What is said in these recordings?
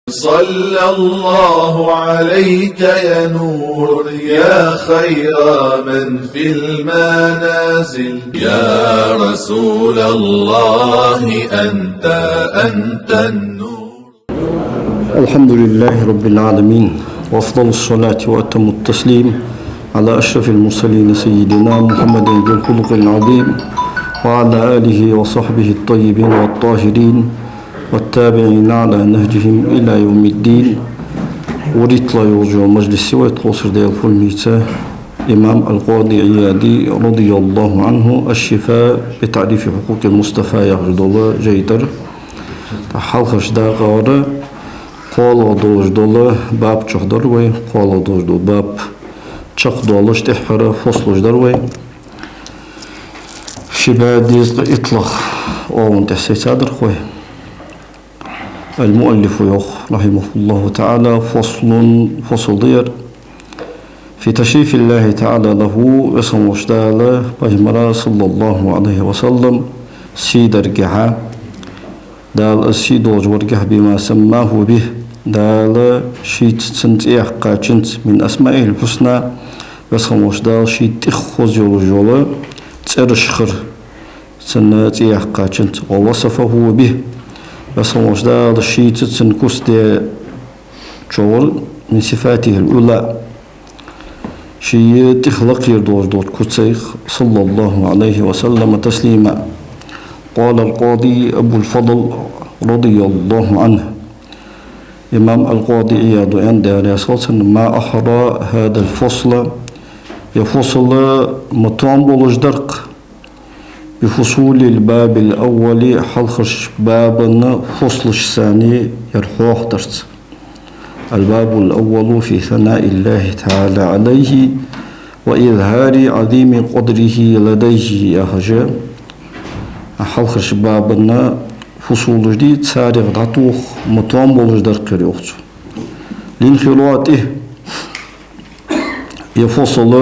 صلى الله عليك يا نور يا خير من في المنازل يا رسول الله أنت النور. الحمد لله رب العالمين، وأفضل الصلاة وأتم التسليم على أشرف المرسلين سيدنا محمد ذي الخلق العظيم وعلى آله وصحبه الطيبين والطاهرين والتابعين على نهجهم إلى يوم الدين. وريت لا يرجو مجلس ويتقصر ديال فلميته إمام القاضي عيادي رضي الله عنه الشفاء بتعريف حقوق المصطفى يغرد الله جيدر حلقش دا غارة قال دوش دوله باب چخدر وي قال دوش دول باب چخ دولش تحفر فصلش در وي شبا ديز إطلق أو تحسيس هذا خوي. المؤلف رحمه الله تعالى فصل دير في تشريف الله تعالى له اسم وشدالة بجمرة صلى الله عليه وسلم سيدر جحا دال السيد وجورجح بما سماه به دال شيت سنتيح قاچنت من أسمائه الحسنى اسم وشدال شيت إخوز يولجولا ترشخر سنتيح قاچنت ووصفه به بسموش دا الشيء تنكوس دي شغل من صفاته الأولى شيء تخلق يردوش دوت كتسيخ صلى الله عليه وسلم تسليما. قال القاضي أبو الفضل رضي الله عنه إمام القاضي عياد عند رسالة ما أحرى هذا الفصل يفصل مطعم بولش درق بفصول الباب الأول حلقش بابنا فصل الثاني يرحوح درس. الباب الأول في ثناء الله تعالى عليه وإظهار عظيم قدره لديه يا هجا. حلقش بابنا فصول جديد سارغ داتوخ مطعم بولش درق يوخت لانخلاطه يفصل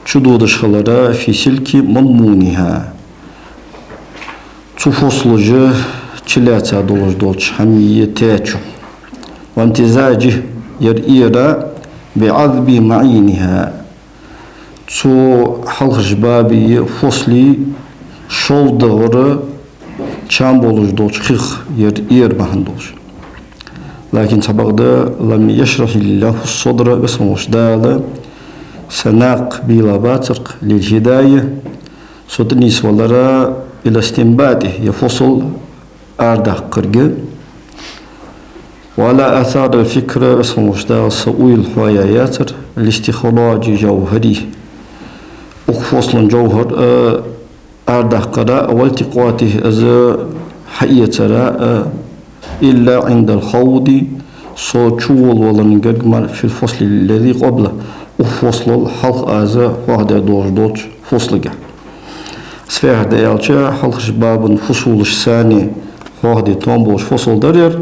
شدود شخلرا في سلك مضمونها تفصلجه تشلاتا دولج دولج حمية تاتشو وامتزاجه يرئيرا بعذب معينها تو حلق بابي فصلي شو دغر چام بولج دولج خيخ يرئير بهن دولج. لكن سبقدا لم يشرح الله الصدر بسموش دالا سناق بلا باترق للهداية صدنيس ولرا إلى استنباده يفصل أردح قرق ولا أثار الفكرة اسمه دا سوء الحواياتر لاستخراج جوهري أخفصل جوهر أردح قراء والتقاته أزا حية راء إلا عند الخوض صوتشول ولنقرق في الفصل الذي قبله وفصل الحلق أزا وحدة دوش فصلقة سفاح ديالشا حلق شباب فصول الثاني وحدة طنبوش فصل درير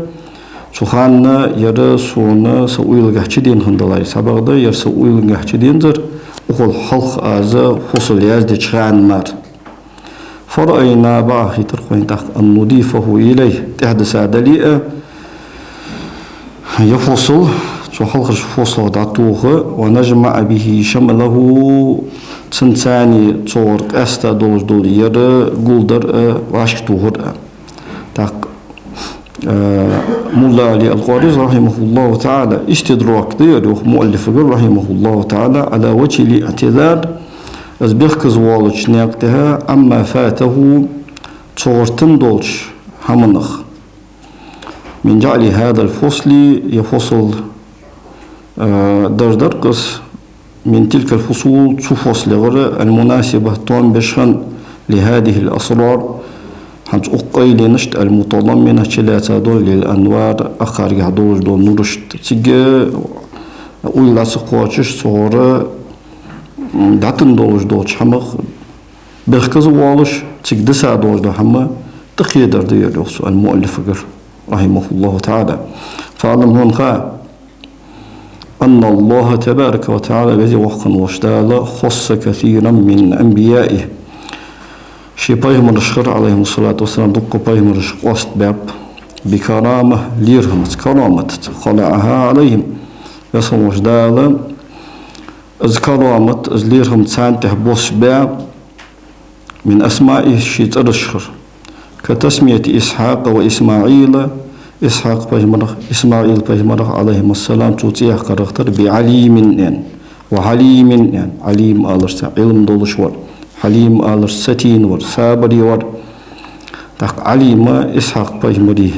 سوخانا يرى سونا سويل قحشدين هندلاي سابقدا ير سويل قحشدين در وقل حلق أزا فصل يازد شخان مار فرأينا باخي ترقين تحت أن نضيفه إليه تحدث عدلية يفصل حلقش فصل داتوغ ونجمع به شمله تنساني تصور أستا دولج دول يرى قولدر واشكتوغر تاق مولا علي القارز رحمه الله تعالى استدراك دير مؤلف رحمه الله تعالى على وجه الاعتذار أزبيخ زوالج ناقتها أما فاته تصورتن دولج همنخ من جعل هذا الفصل يفصل درقص من تلك الفصول تفصل غير المناسبة طعم بشخن لهذه الأسرار حنت أقيل نشت المتضمنة ثلاثة دول للأنوار أخارج دول دول نورشت تيجي أقول سقواتش صورة داتن دولش دول حمق بخكز والش تيجي دسا دول ده حما تخيدر ديال المؤلف رحمه الله تعالى. فعلم هون أن الله تبارك وتعالى بذي وقن وشدال خص كثيرا من أنبيائه شي بايهم الشخر عليهم الصلاة والسلام دقوا بايهم الشخ وسط باب بكرامة ليرهم كرامة خلعها عليهم يصموش دالا از كرامة از ليرهم تسانته بوس با من أسمائه شيت أرشخر كتسمية إسحاق وإسماعيل إسحاق بجمرة إسماعيل بجمرة عليهم السلام توتيه كاركتر بعليم يعني وحليم يعني عليم آلرس علم دولش ور حليم آلرس ستين ور سابري ور تاق عليم إسحاق بجمري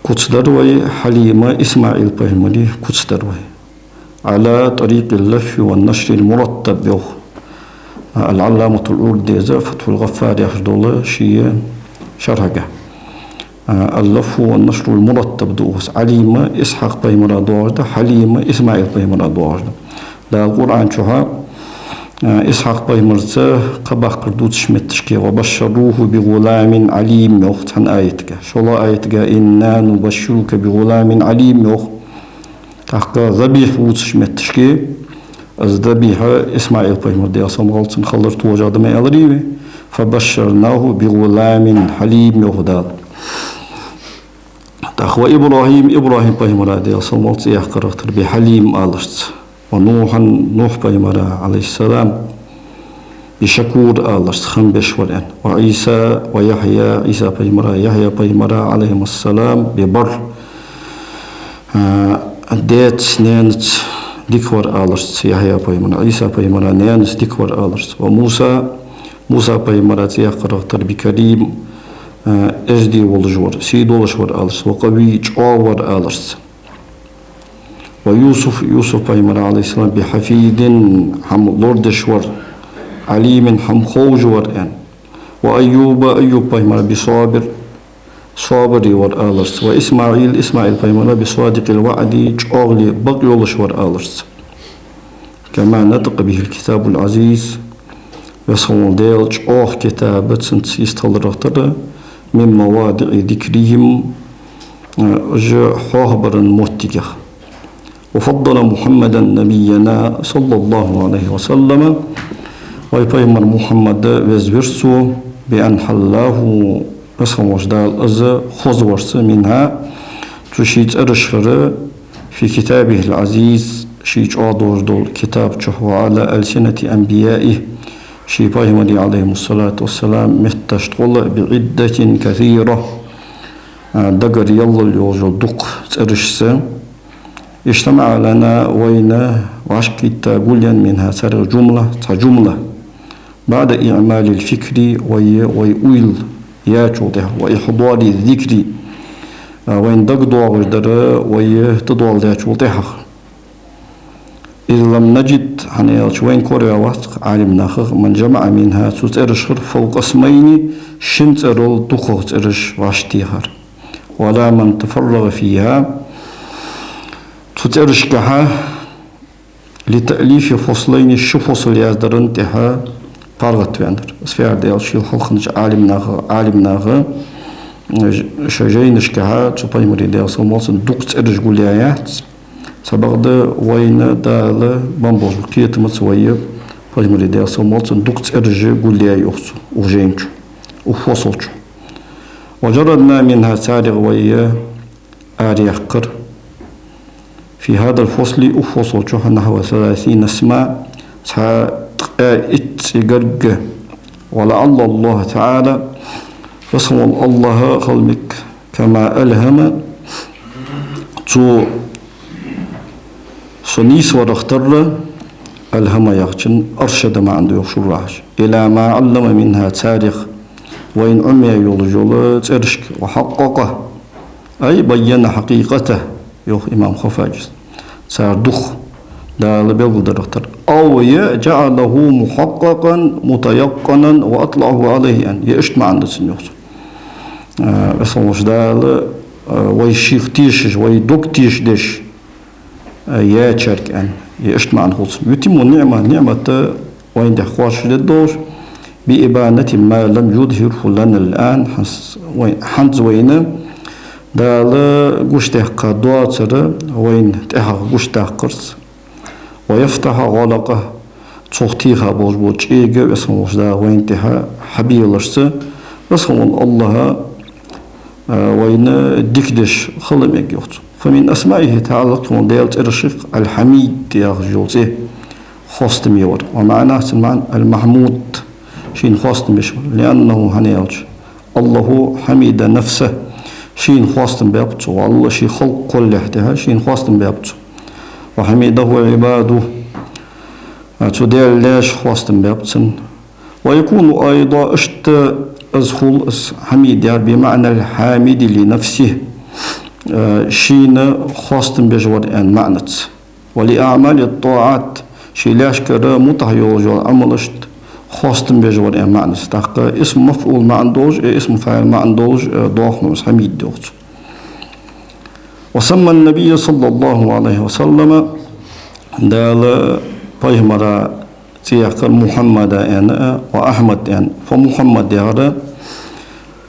كتسدر وي حليم إسماعيل بجمري كتسدر وي على طريق اللف والنشر المرتب يوخ العلامة الأردي فتح الغفار يحفظ شيء شرحه اللف والنشر المرتب دوس عليم إسحاق بيمرا دوجده حليم إسماعيل بيمرا دوجده دا القرآن شوها إسحاق بيمرته قبح قردوت شمتشكي وبشروه بغلام عليم يوخت عن آيتك شولا آيتك إنا نبشرك بغلام عليم يوخت تحقق ذبيح ووت شمتشكي از ذبيحة إسماعيل بيمر دي أصلا غلطن خلرت وجاد ما يلريوي فبشرناه بغلام حليم يهدال تخوى إبراهيم بيمر دي أصلا غلط يحقرقتر بحليم آلرت نوح بيمر عليه السلام بشكور آلرت خنبش ورين وعيسى ويحيى عيسى بيمر عليهم السلام ببر ديت سنينت ديكور آلرس يحيى بيمرا عيسى بيمرا نيانس ديكور آلرس موسى بيمرا تيقرأ تربي كريم ازدي والجور سيد والجور آلرس وقوي جاور آلرس ويوسف بيمرا عليه السلام بحفيد حم لوردشور عليم حم خوجور ان وأيوب بيمرا بصابر صابري ور آلرس وإسماعيل بيمرا بصادق الوعد جاغلي بقيولش ور آلرس كما نطق به الكتاب العزيز يصول ديل جاغ كتابة سنت يستلرغتر من موادع ذكرهم حوهبر موتيكه وفضل محمدا نبينا صلى الله عليه وسلم ويبيمر محمد وزبرسو بأن حلاه أصلا دال أز خزورس منها تشيت أرشخر في كتابه العزيز شيج آدور دول كتاب جهو على ألسنة أنبيائه شي بايمري عليهم الصلاة والسلام متشتغل بعدة كثيرة دقر يلا اليوجو دق تأرشس اجتمع لنا وين وعشق تقوليا منها سر جملة بعد إعمال الفكر ويؤيل ياجوده وإحضار الذكر وين دقدوا غدر ويتدوال ياجوده إذ لم نجد حنيالش وين كوريا واتق عالمنا من جمع منها تترشخر فوق اسمين شنترل دخو ترش واشتيهر ولا من تفرغ فيها تترشكها لتأليف فصلين الشفصل يازدرن تها بارغت ويندر سفير ديال شيل خلقنج عالمناغ شجينشكها تبايمري ديال سموسن دوقت ارج قوليات سبقد وين دال بامبوز كيت متسويه بايمري ديال سموسن دوقت ارج قولياي اخسو وجينچو وفصلچو وجردنا منها سارغ ويا آريقر في هذا الفصل أفصلچو نحو 30 اسما اتقرق ولعل الله تعالى فصل الله خلمك كما ألهم تو سنيس ورختر ألهم يخشن أرشد ما عنده يخشراش إلى ما علم منها تاريخ وإن عمي يلجل ترشك وحققه أي بيّن حقيقته يوخ إمام خفاجس سار دخ دال بيقدر أو يجعله محققا متيقنا وأطلعه عليه أن يشت ما عنده سنيوس أصلاً دال ويشيخ تيش ويدوك تيش دش يشارك أن يشت ما عنده يتم نعمة وين دخواش للدور بإبانة ما لم يظهره لنا الآن حنز وين دال قشته قدواتر وين تحق قشته قرص ويفتح غلقه تختيها بوجبوج اسمه دا وين تها حبيلرس اسمه الله وين ديكدش خلمك يوت. فمن أسمائه تعالى ديالت إرشق الحميد يا جوزي خاص ميور ومعناه سمعان المحمود شين خاص مشور لأنه هنيالش الله حميد نفسه شين خاص بيبتو والله شي خلق كل احتها شين خاص بيبتو وحميده عباده تدير لاش خاص بيبتن ويكون أيضا أزخل حميد يعني بمعنى الحامد لنفسه شين خاص بجور أن معنت ولأعمال الطاعات شي لاش كرا متهيوج عملشت خاص بجور أن معنت تحق اسم مفعول ما عندوش اسم فاعل ما عندوش ضاخ حميد دوت. وسمى النبي صلى الله عليه وسلم دال بيهمرا تيقر محمد أنا وأحمد أنا فمحمد يارا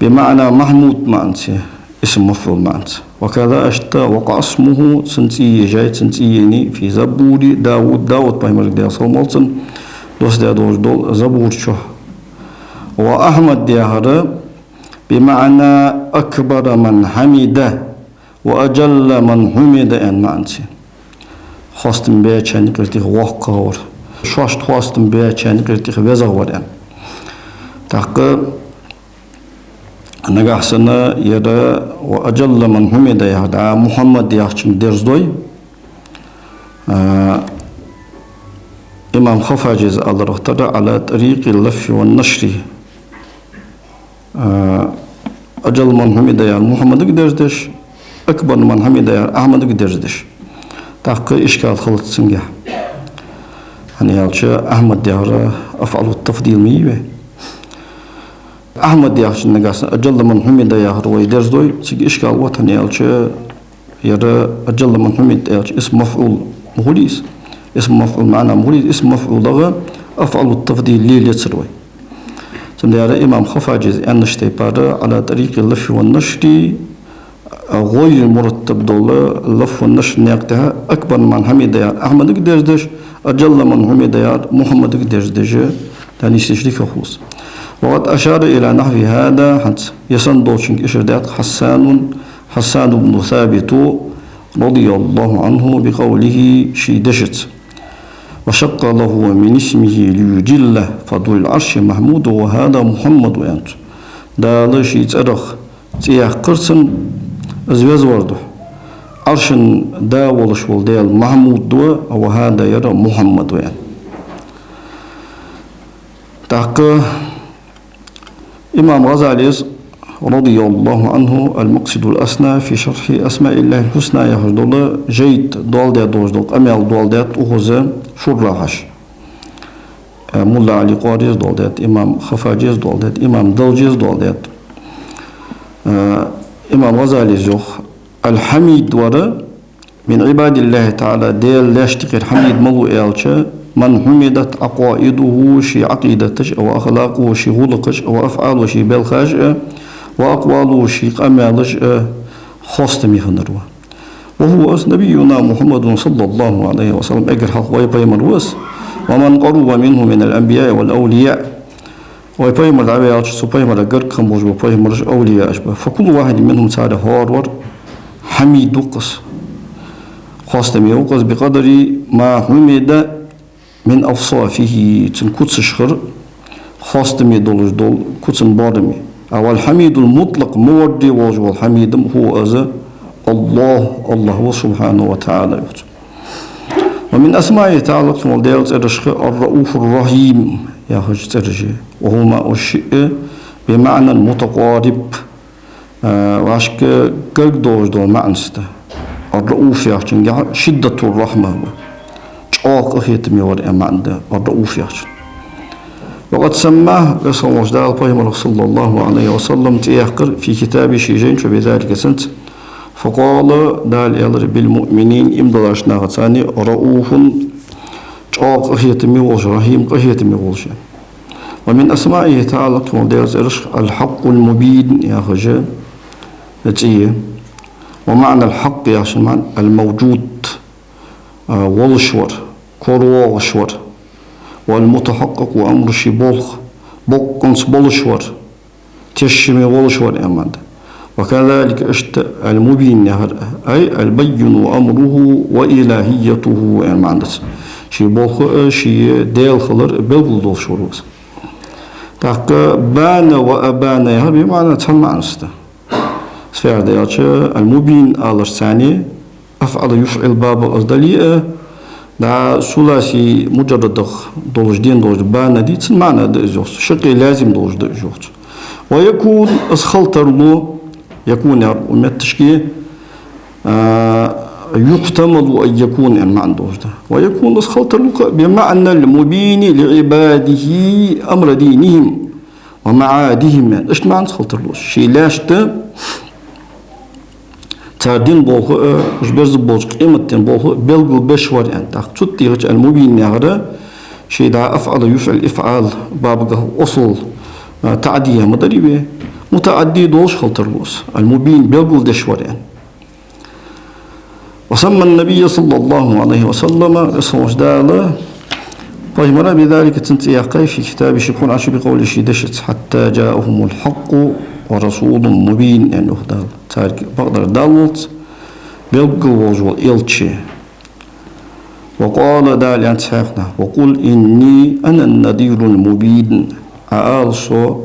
بمعنى محمود معنته اسم مفعول معنته وكذا أشتا وقع اسمه سنتي جاي سنتيني في زبور داود بيهمرا ديال صلمالتن دوس دادوش دول زبور شو وأحمد يارا بمعنى أكبر من حمده وأجل من حمد أن معنته خواستم بيتشان قلتي وقور شوشت خواستم بيتشان قلتي وزغور أن تحق نجحسنا يدا وأجل من حمد يهدا محمد يحشم درس دوي إمام خفاجز الله رختار على طريق اللف والنشر أجل من حمد يا محمد درس أكبر من حمد يا أحمد درس تحق إشكال خلط سنجح يعني يالشا أحمد يارا أفعل التفضيل ميوه أحمد يالشا نجاس أجل من حمد يارا ويدرس دوي سيج إشكال وطن يالشا يرى أجل من حمد يالشا اسم مفعول مغليس اسم مفعول معنى مغليس اسم مفعول لغا أفعل التفضيل ليل يتسروي ثم يرى إمام خفاجز أن نشتبار على طريق اللف والنشر غير مرتب دولة اللف والنشر نيقتها أكبر من حمد يار أحمد درس أجل من حمد يار محمد درس تاني استشريك خصوص وقد أشار إلى نحو هذا حتى يسندوشنك إشردات حسان بن ثابت رضي الله عنه بقوله شيدشت وشق له من اسمه ليجله فضل العرش محمود وهذا محمد وأنت دال شي ترخ تيح قرسن أزواز ورده عرشن دا ولشول ديال محمود دو وهذا يرى محمد وأنت تحق إمام غزالي رضي الله عنه المقصد الأسنى في شرح أسماء الله الحسنى يهجدول جيد دول ديات دوجدول أميال دول ديات أخوز شرحش ملا علي قاريز دول ديات إمام خفاجيز دول ديات إمام دلجيز دول ديات إمام غزالي زوخ الحميد ورا من عباد الله تعالى ديال لاشتقي الحميد ملو إيالشا من حمدت عقائده شي عقيدتش أو أخلاقه شي غلقش أو أفعاله شي بالخاج وأقواله شي أمالش خاصتمي خنروا وهو نبينا محمد صلى الله عليه وسلم أجر حق ويبيمر وس ومن قرب منه من الأنبياء والأولياء ويبيمر العبيات سبيمر أجر خموج ويبيمر أولياء أشبه فكل واحد منهم تعالى هارور حميد وقص خاصتمي وقص بقدر ما حمد من أوصافه تنكتس شخر خاصتمي دولج دول كتن بارمي أو الحميد المطلق موردي وجه الحميد هو أذا الله سبحانه وتعالى ومن أسمائه تعالى الرؤوف الرحيم يا حج ترجي وهو ما أشيء بمعنى متقارب وعشك كرك دوج دول معنسته الرؤوف يعني شدة الرحمة شاق هيتمي ورئمان الرؤوف يعني وقد سماه رسول الله صلى الله عليه وسلم تيحقر في كتاب شيجين فبذلك سنت فقال دال يلر بالمؤمنين امدلاشنا غتاني رؤوف شاق هيتمي وش رحيم هيتمي وش ومن أسمائه تعالى الحق المبين يا خجا نتيه ومعنى الحق يا شمان الموجود والشور كوروا والشور والمتحقق وأمر شي بولخ بوكنس بولشور تشمي بولشور أماندا وكذلك اشت المبين أي البين أمره وإلهيته يعني معناس شي بوخ شي ديل خلر بلغل دول شروس تاك بان وأبان يهر بمعنى تسمع نسته سفير ديالش المبين الثاني أفعل يفعل باب أصدلية دا ثلاثي مجرد دوج دين دوج بان دي تسمعنا دجوس شقي لازم دوج دجوس ويكون أسخلتر له يكون ومتشكي يحتمل أن يكون يعني ما عنده ويكون أسخلتر له بمعنى المبين لعباده أمر دينهم ومعادهم يعني إيش معنى أسخلتر له شيء لاشته تردين بوخ جبرز بوخ قيمتين بوخ بلغ بشور يعني تاخد تيغج المبين نهره شيء دا أفعل يفعل إفعال بابقه أصل تعدية مدربة متعدي دوش خلطرلوس المبين بلغ دشور يعني وسمى النبي صلى الله عليه وسلم اسمه جداله فاجمنا بذلك تنتيقي في كتاب شكون عشو بقول شي دشت حتى جاءهم الحق ورسول مبين يعني هذا تارك بقدر دالت بلغ وجه إلتشي وقال دال يعني سحقنا وقل إني أنا النذير المبين أعالصو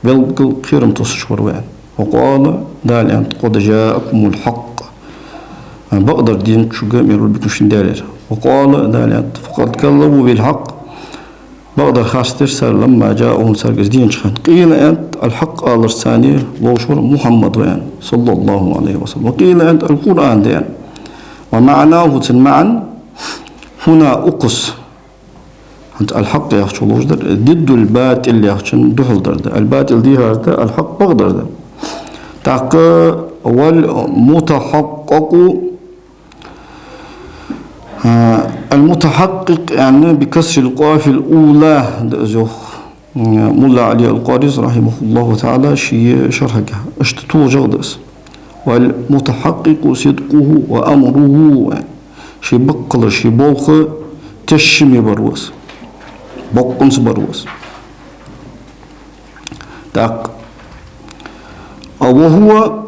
بلغ خيرم تصشور وين وقال دال يعني قد جاءكم الحق بقدر دين شقا ميرول بكم شندالر وقال دال يعني فقد كذبوا بالحق بقدر خاص سر لما جاءهم سر دين شخن قيل أنت الحق آل الثاني وشور محمد وين صلى الله عليه وسلم وقيل أنت القرآن دين ومعناه تنمعن هنا أقص أنت الحق يخشى لوجدر ضد الباطل يخشى دخل درد الباطل دي هذا الحق بقدر ده تاق والمتحقق المتحقق يعني بكسر القاف الأولى زخ ملا علي القاريز رحمه الله تعالى شيء شرحك اشتتو جغدس والمتحقق صدقه وأمره شي بقل شي بوخ تشمي بروس بقنس بروس تاق وهو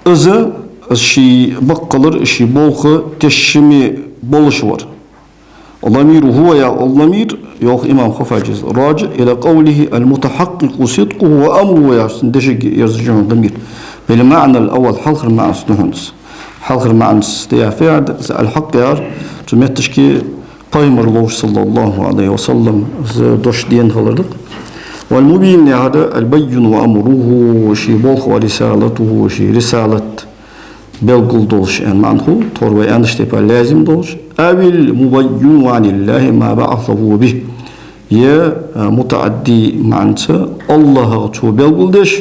إذا شي بقل شي بوخ تشمي بولشور الضمير هو يا الضمير يوخ إمام خفاجز راجع إلى قوله المتحقق صدقه وأمره يا سندشق يرجعون الضمير بالمعنى الأول حلق المعنى سنهنس حلق المعنى استيافع الحق يار تمتشكي قيمر الله صلى الله عليه وسلم دوش دين هلردق والمبين هذا البين وأمره شي بوخ ورسالته شي رسالة بلغل دوش ان معنه تروي انشتبه لازم دوش أبل مبين عن الله ما بعثه به يا متعدي معنته الله تو بلغل دوش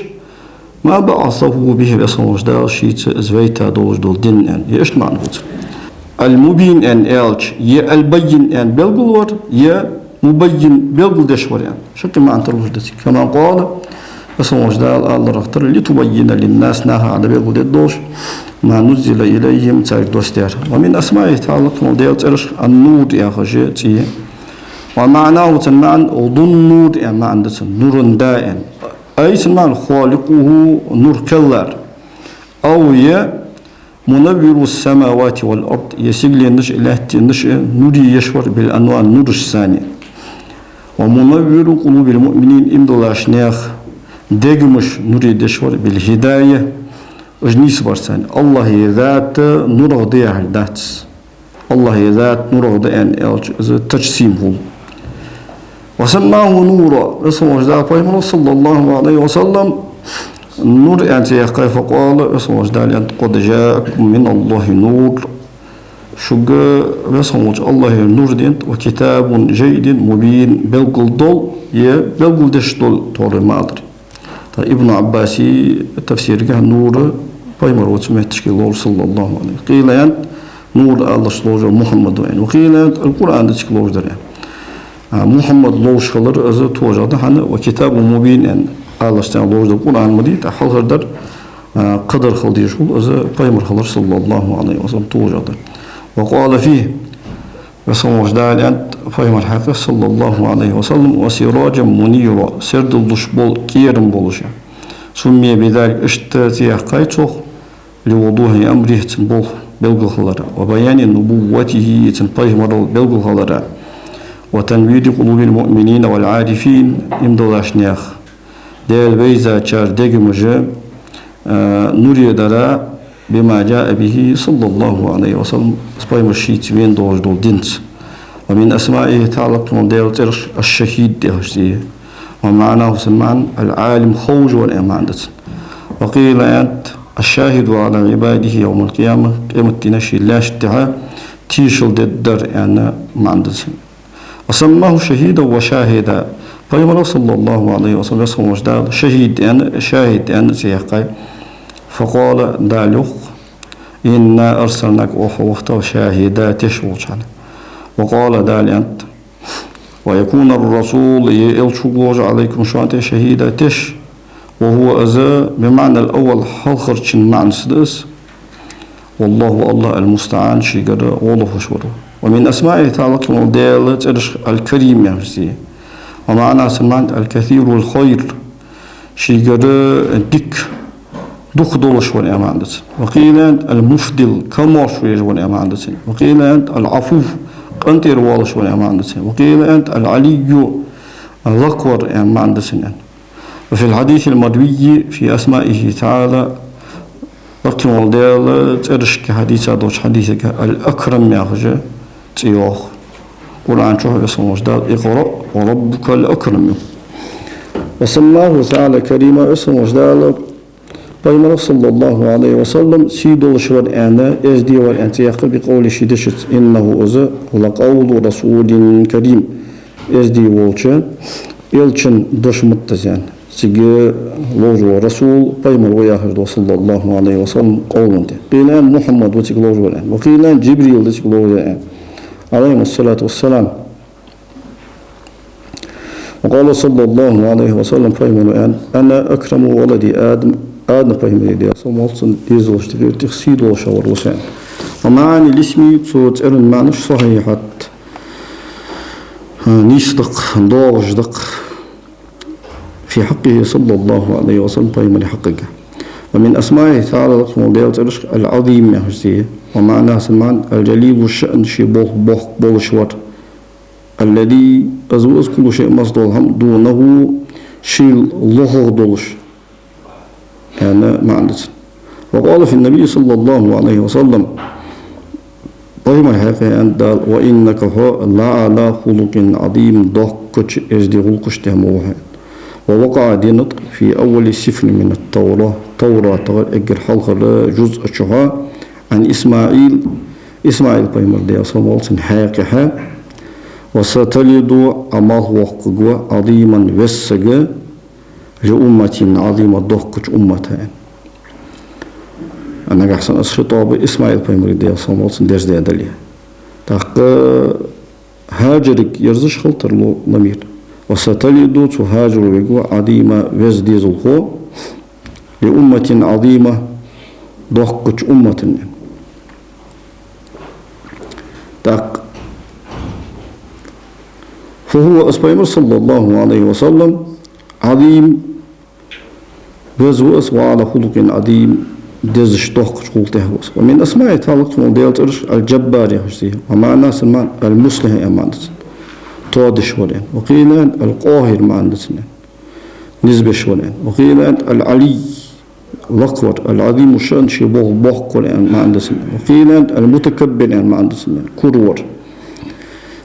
ما بعثه به بسموش دا شيت زويتا دوش دول دين ان يش معنه المبين ان الج يا البين ان بلغل ور يا مبين بلغل دوش ور يعني شكل معنى تروش كما قال بسموش دا الله رختر لتبين للناس نها على بلغل دوش ما نزل إليهم تارك دوستير ومن أسمائه تعالى ديالت إرش النور يا خجيتي ومعناه تنمعن وضن نور يا معنى نور دائم أي تنمعن خالقه نور كلار أو يا منور السماوات والأرض يسجل النشء لهت النشء نوري يشور بالأنواع النور الثاني ومنور قلوب المؤمنين إمدلاش نيخ دقمش نوري دشور بالهداية أجنيس برسان الله ذات نور ضيع ذات الله ذات نور ضيع تجسيمه وسماه نورا اسمه جدال قيمه صلى الله عليه وسلم نور أنت كيف قال اسمه جدال قد جاءكم من الله نور شق اسمه الله نور دين وكتاب جيد مبين بلغل دول بلغل دش دول طور مادر ابن عباسي تفسير كان نور بايمر وتسميه تشكيل صلى الله عليه وسلم قيل يعني نور الله سلوجه محمد وين وقيل القرآن تشكيل دريان محمد لوش خلر از توجد حنا وكتاب مبين ان الله استعان لوش القرآن مديد حلر در قدر خلدي شغل از بايمر خلر صلى الله عليه وسلم توجد وقال فيه وسموش دال أنت بايمر حقه صلى الله عليه وسلم وسراجا منيرا سرد الدشبول كيرم بولشا سمي بذلك اشتاتيح قيتوخ لوضوح أمره تنبوخ بلغ خلرا وبيان نبوته تنبيه مرة بلغ خلرا وتنوير قلوب المؤمنين والعارفين امدلاش نياخ ديال بيزا تشار ديجمجة نوري درا بما جاء به صلى الله عليه وسلم سبايم الشيت وين دول دول دينت ومن أسمائه تعلق من ديال ترش الشهيد ديال ومعناه سمعا العالم خوج والإيمان وقيل أنت الشاهد على عباده يوم القيامة قيمة تنشي لا اشتعى تيشل الدر يعني معندس وسماه شهيدا وشاهدا فيما صلى الله عليه وسلم شهيد يعني شاهد يعني سيقاي فقال دالوخ إنا أرسلناك وحوخت شاهدا تشوش وقال دال أنت ويكون الرسول يلشوج عليكم شوانت شهيدا تش وهو أذى بمعنى الأول حلخرش معنى سدس والله الله المستعان شيقر والله شوره ومن أسمائه تعالى ديالة الكريم يعني ومعنى سمعت الكثير والخير شيقر ديك دوخ دولش والأمانة وقيل المفضل كمار شوية والأمانة وقيل العفو قنطير والش والأمانة وقيل العلي الأكبر أمانة وفي الحديث المروي في أسمائه تعالى رقم ديال ترش كحديثة دوش حديثك الأكرم يخجى تيوخ قرآن شوه اسمه جدال اقرأ وربك الأكرم وسماه تعالى كريما اسمه جدال بينما صلى الله عليه وسلم سيدو الشور أنا إزدي والأنتياق بقول شدشت إنه أزا لقول رسول كريم إزدي والشان إلشن دوش متزان سيجي لوجو رسول بينما وياهر صلى الله عليه وسلم قولن قيلان محمد وتيك لوجو الآن وقيلان جبريل وتيك لوجو الآن عليه الصلاة والسلام وقال صلى الله عليه وسلم بينما أنا أكرم ولدي آدم بينما دي صمولسن ديزوش تخسيد وشاور وسان ومعاني الاسم صوت إرن معنش صحيحة نيصدق ضوجدق في حقه صلى الله عليه وسلم بينما حقك ومن أسمائه تعالى لقم ديال العظيم يهجزيه ومعناه سمان الجليل الشأن شي بول شوار الذي أزوز كل شيء مصدر هم دونه شيء الله دولش يعني معنى وقال في النبي صلى الله عليه وسلم بينما حقه أن دال وإنك هو لعلى خلق عظيم ضحكش إزدي خلقش تهموها ووقع دي نطق في أول سفر من التوراة أجر حلقة جزء الشهاء عن إسماعيل بيمر دي أصلا حاقها وستلد أماه وققوا عظيما وسقا لأمة عظيمة ضحكش أمتها أنا أحسن أسخطاب إسماعيل بيمر دي أصلا درس دي أدليها تاق هاجرك يرزش خلطر له ضمير وستلد تهاجر ويقوى عظيمة وزدي زلخو لأمة عظيمة ضحكش أمة تاق فهو أسبايمر صلى الله عليه وسلم عظيم وزوس وعلى خلق عظيم دزش ضحكش قلته ومن أسماء تعلق من ديال ترش الجبار يحسيه ومعنى سمان المصلح أمانة تودش ولين وقيل القاهر معناتنا نسبة شولين وقيل العلي الأكبر العظيم الشأن شي بوخ ولين معناتنا وقيل المتكبر معناتنا كرور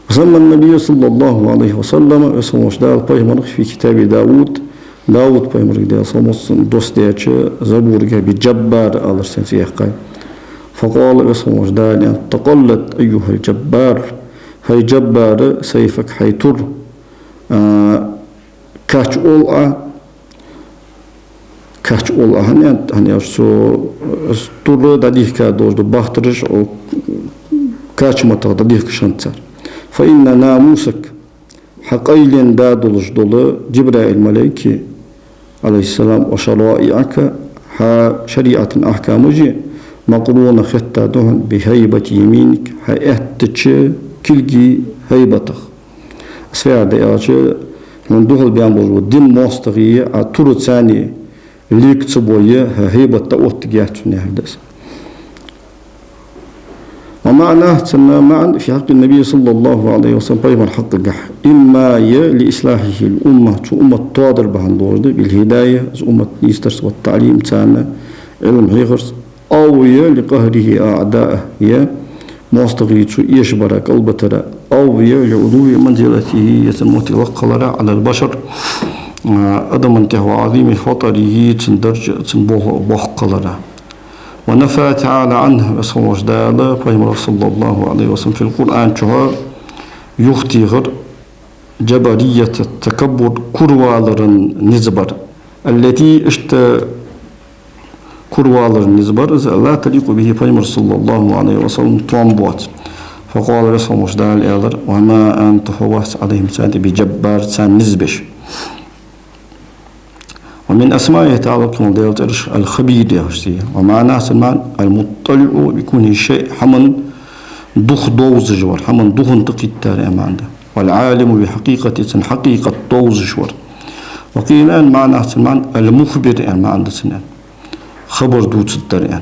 وسمى النبي صلى الله عليه وسلم اسمه شدال بيمرق في كتاب داود بيمرق دي صمص دوست ديتش زبور بجبار ألرسن سيحقاي فقال اسمه شدال تقلت أيها الجبار هاي جبار سيفك حيتر كاتش أول هني أشسو تر داديه كادوش دو باخترش أو كاتش مطا داديه كشانتر فإن ناموسك حقيل دادولش دول جبرائيل الملائكة عليه السلام وشرائعك ها شريعة أحكام جي مقرونة خطة دهن بهيبة يمينك ها اهتتش كلجي هيبتك أسفع دياجة من دخل بيان بوجود دين مستغية أطور ثاني ليك تبوية هيبة تأوت جات نهدس ومعناه تماما في حق النبي صلى الله عليه وسلم بيما الحق جح إما لإصلاحه الأمة أمة تقدر بهندورد بالهداية أمة يسترس والتعليم تاعنا علم هيغرس أو لقهره أعداءه مستغيث يشبر قلبتر أو لعلو منزلته يتموت وقلر على البشر أدم انتهى عظيم خطره تندرج تنبوه بوحقلر ونفى تعالى عنه رسول الله صلى الله عليه وسلم في القرآن شهر يختيغر جبرية التكبر كروالر نزبر التي كروالر نزبر لا تليق به پیغمبر صلى الله عليه وسلم طنبوت فقال رسول الله وما أنت فوات عليهم سعد بجبار سان نزبش ومن أسمائه تعالى الخبير ومعناه سلمان المطلع بيكون شيء حمن دخ دوز جور حمن دخن تقيتار أمانده والعالم بحقيقة حقيقة دوز جور وقيل معناه سلمان المخبر أمانده سنان خبر دوت الدريان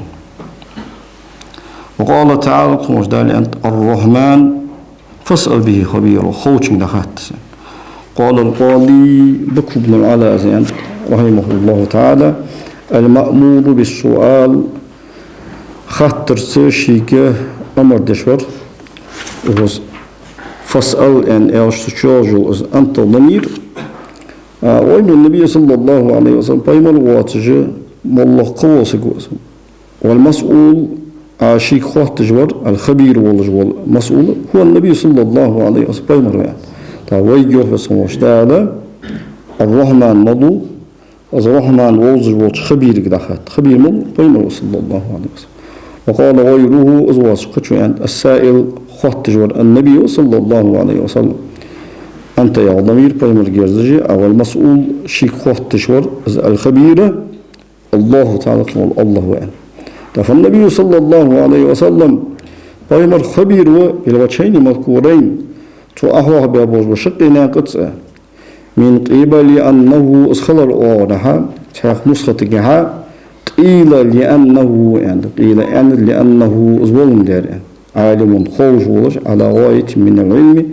وقال تعالى الرحمن فاسأل به خبير خوشن لخات قال القاضي بكر بن العلاء رحمه الله تعالى المأمور بالسؤال خاطر سيشيك أمر دشور فاسأل أن أشتشاجل أنت ضمير وإن النبي صلى الله عليه وسلم بيمر واتجه والله قواسك والمسؤول عاشيك خوات تجور الخبير والجوال مسؤول هو النبي صلى الله عليه وسلم بيمر ويجوه بسموش تعالى الرحمن مضو الرحمن والجوال خبير كدخات خبير مضو بيمر صلى الله عليه وسلم وقال غيره أزواج قتشو السائل خوات تجور النبي صلى الله عليه وسلم أنت يا ضمير بيمر جرزجي أو المسؤول شيك خوات تجور الخبير الله تعالى الله وعلا فالنبي صلى الله عليه وسلم بيمر خبير بالوجهين مذكورين تؤهوه بابوز وشقنا قطع من قبل أنه أسخلر أورها تاخ نسختها قيل لأنه قيل لأنه أزول دار عالم خوش على غاية من العلم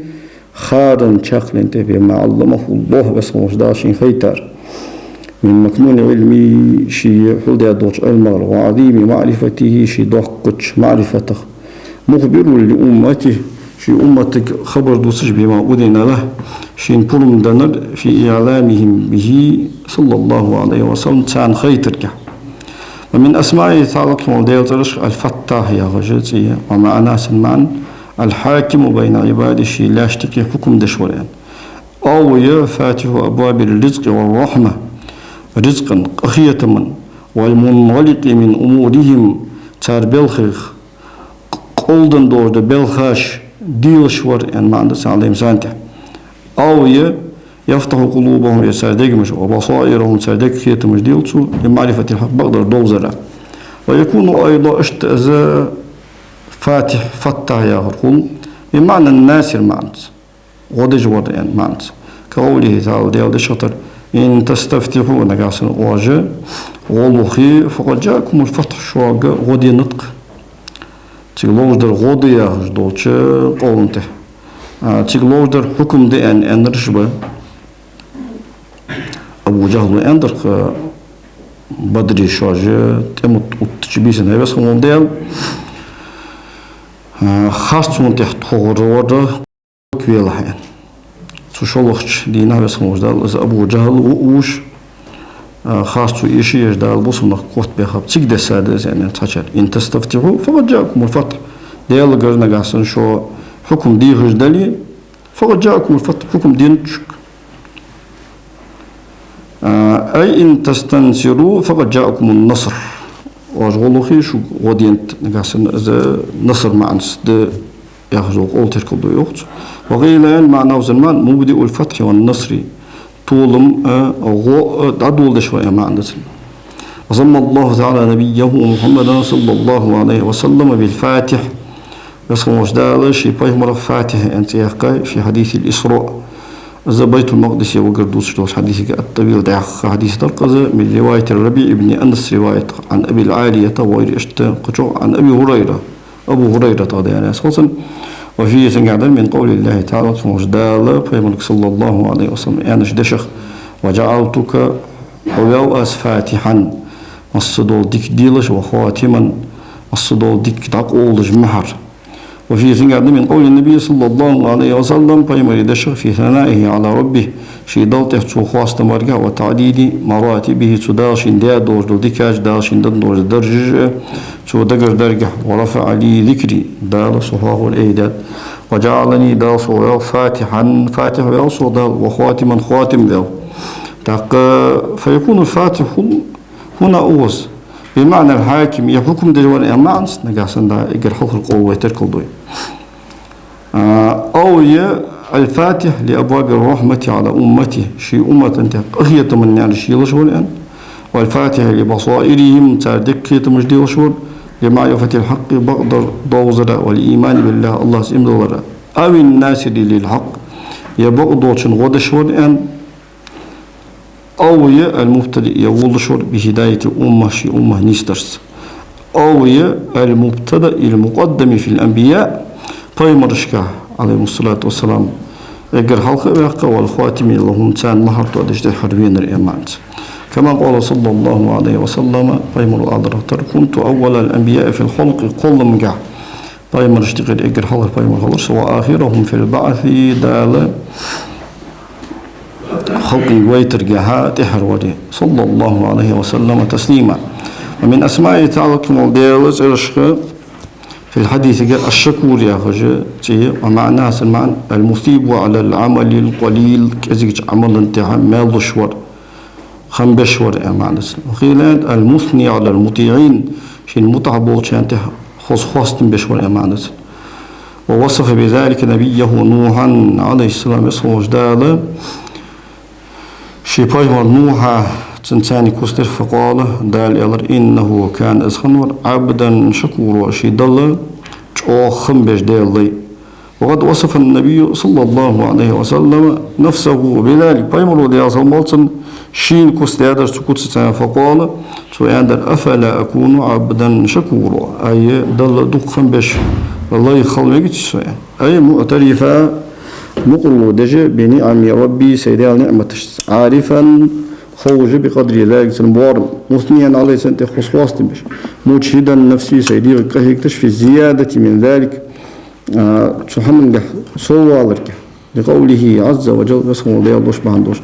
خارا شاقل بما علمه الله بسمه داشين خيتار من مكنون علمي شي حدى دوش علم وعظيم معرفته شي دوح قتش معرفته مخبر لأمته شي أمتك خبر دوسش بما أذن له شي نبرم دنر في إعلامهم به صلى الله عليه وسلم تان خيترك ومن أسمائه تعالى الفتاح يا غجلتي ومعناه سلمان الحاكم بين عباده شي لا اشتكي حكم دشورين أو يا فاتح أبواب الرزق والرحمة رزقا قخية من والمنغلق من أمورهم تار بلخيخ قولدن دور دا بلخاش ديل شور ان معنى عليهم سانته أو يفتح قلوبهم يساردك مش وبصائرهم ساردك خية مش ديلتو لمعرفة الحق بقدر دوزرة ويكون أيضا اشتأذى فاتح فتح يغرقون بمعنى الناس المعنى غدج ور ان معنى كقوله تعالى ديال الشطر إن تستفتحوا نقاسن واجه غلوخي فقد جاءكم الفتح شواق غدي نطق تيغلوش در غدي ياغش دوچه قولنته تيغلوش در حكم دي ان رشبه أبو جهل اندر بدري شواجه تمت وتجبيسن هبس خمون ديال خاصتون تحت خور كويل حين تشولخش دينا بس موجدال أبو جهل ووش خاصو إيشي يجدال بوسمنا قوت بيخاب تيك دسادة يعني تحشر إن تستفتحوا فقد جاءكم الفتح ديال قرنا قاسن شو حكم دي غجدالي فقد جاءكم الفتح حكم دين تشك أي إن تستنصروا فقد جاءكم النصر واشغلوا خي شو غدين قاسن نصر مع نسد يخرج قول تركض يوقت وغير معناه زمان مبدئ الفتح والنصر طولم أو عدول شوية معنى وصلى الله تعالى نبيه محمد صلى الله عليه وسلم بالفاتح يصل مجدال شي بيمر فاتح أنت يحكي في حديث الإسراء إذا بيت المقدس وقردوس دوس حديثك الطويل داخ حديث ترقز من رواية الربيع بن أنس رواية عن أبي العالية وغير اشتاق عن أبي هريرة أبو هريرة يعني أساسا وفي سنقعد من قول الله تعالى فمجدال فيملك صلى الله عليه وسلم يعني شدشخ وجعلتك أوياس فاتحا الصدول ديك ديلش وخاتما الصدول ديك تقولش مهر وفي سنقعد من قول النبي صلى الله عليه وسلم فيمر دشخ في ثنائه على ربه شي دلته تو خواست مرقع وتعديد مراتبه تداشين دا دور ديكاج داشين دور درج تو دقر درجة ورفع لي ذكري دال صحاه الأيداد وجعلني دال صوال فاتحا فاتح ويوصو دال وخاتما خاتم دال فيكون الفاتح هنا أوس بمعنى الحاكم يحكم دجوان أمانس نقاسن دا إقر حق القوة ويتركل دوي أو الفاتح لأبواب الرحمة على أمته شيء أمة انت أخية من يعني شيء لشور الآن والفاتح لبصائرهم تردك يتمجدي لشور لمعرفة الحق بقدر دوزر والإيمان بالله الله سيم دولر أو الناس للحق يبقضوا شنغود شور الآن أو المبتدئ يقول شور بهداية أمة شيء أمة نسترس أو المبتدأ المقدم في الأنبياء فيمرشكه عليه الصلاة والسلام يقر حلقه والخاتم لهم تان محرط ودجد حربين الإيمان كما قال صلى الله عليه وسلم فيمر أدرتر كنت أول الأنبياء في الخلق كل مقع فيمر اشتغل يقر حلق فيمر خلص وآخرهم في البعث دال خلق ويترجها تحر ودي صلى الله عليه وسلم تسليما ومن أسماء تعالى كما ديالز إرشخ في الحديث قال الشكور يا خجي ومعناه المعنى المثيب على العمل القليل كذلك عمل انتهى مال شور خم بشور يا معنى وخيلات المثني على المطيعين شيء المتعب كان خص بشور يا معنى ووصف بذلك نبيه نوحا عليه السلام اسمه جدال شي بايمر نوحا تنساني كوستر فقال دال يلر إنه كان أزخنور عبدا شكورا شي دل خم بش دالي وقد وصف النبي صلى الله عليه وسلم نفسه بذلك بايمر دي أصلا شين كوستر سكوتسان فقال سويندر أفلا أكون عبدا شكورا أي دل خم بش الله يخلق أي معترفة مقر دجى بنعم ربي سيدي النعمة عارفا خوج بقدر ذلك سنبوار مثنيا عليه سنت خصوص تمش مجهدا نفسي سيدي كهيكتش في الزيادة من ذلك تحمل صوالك لقوله عز وجل بسم الله دوش بهندوش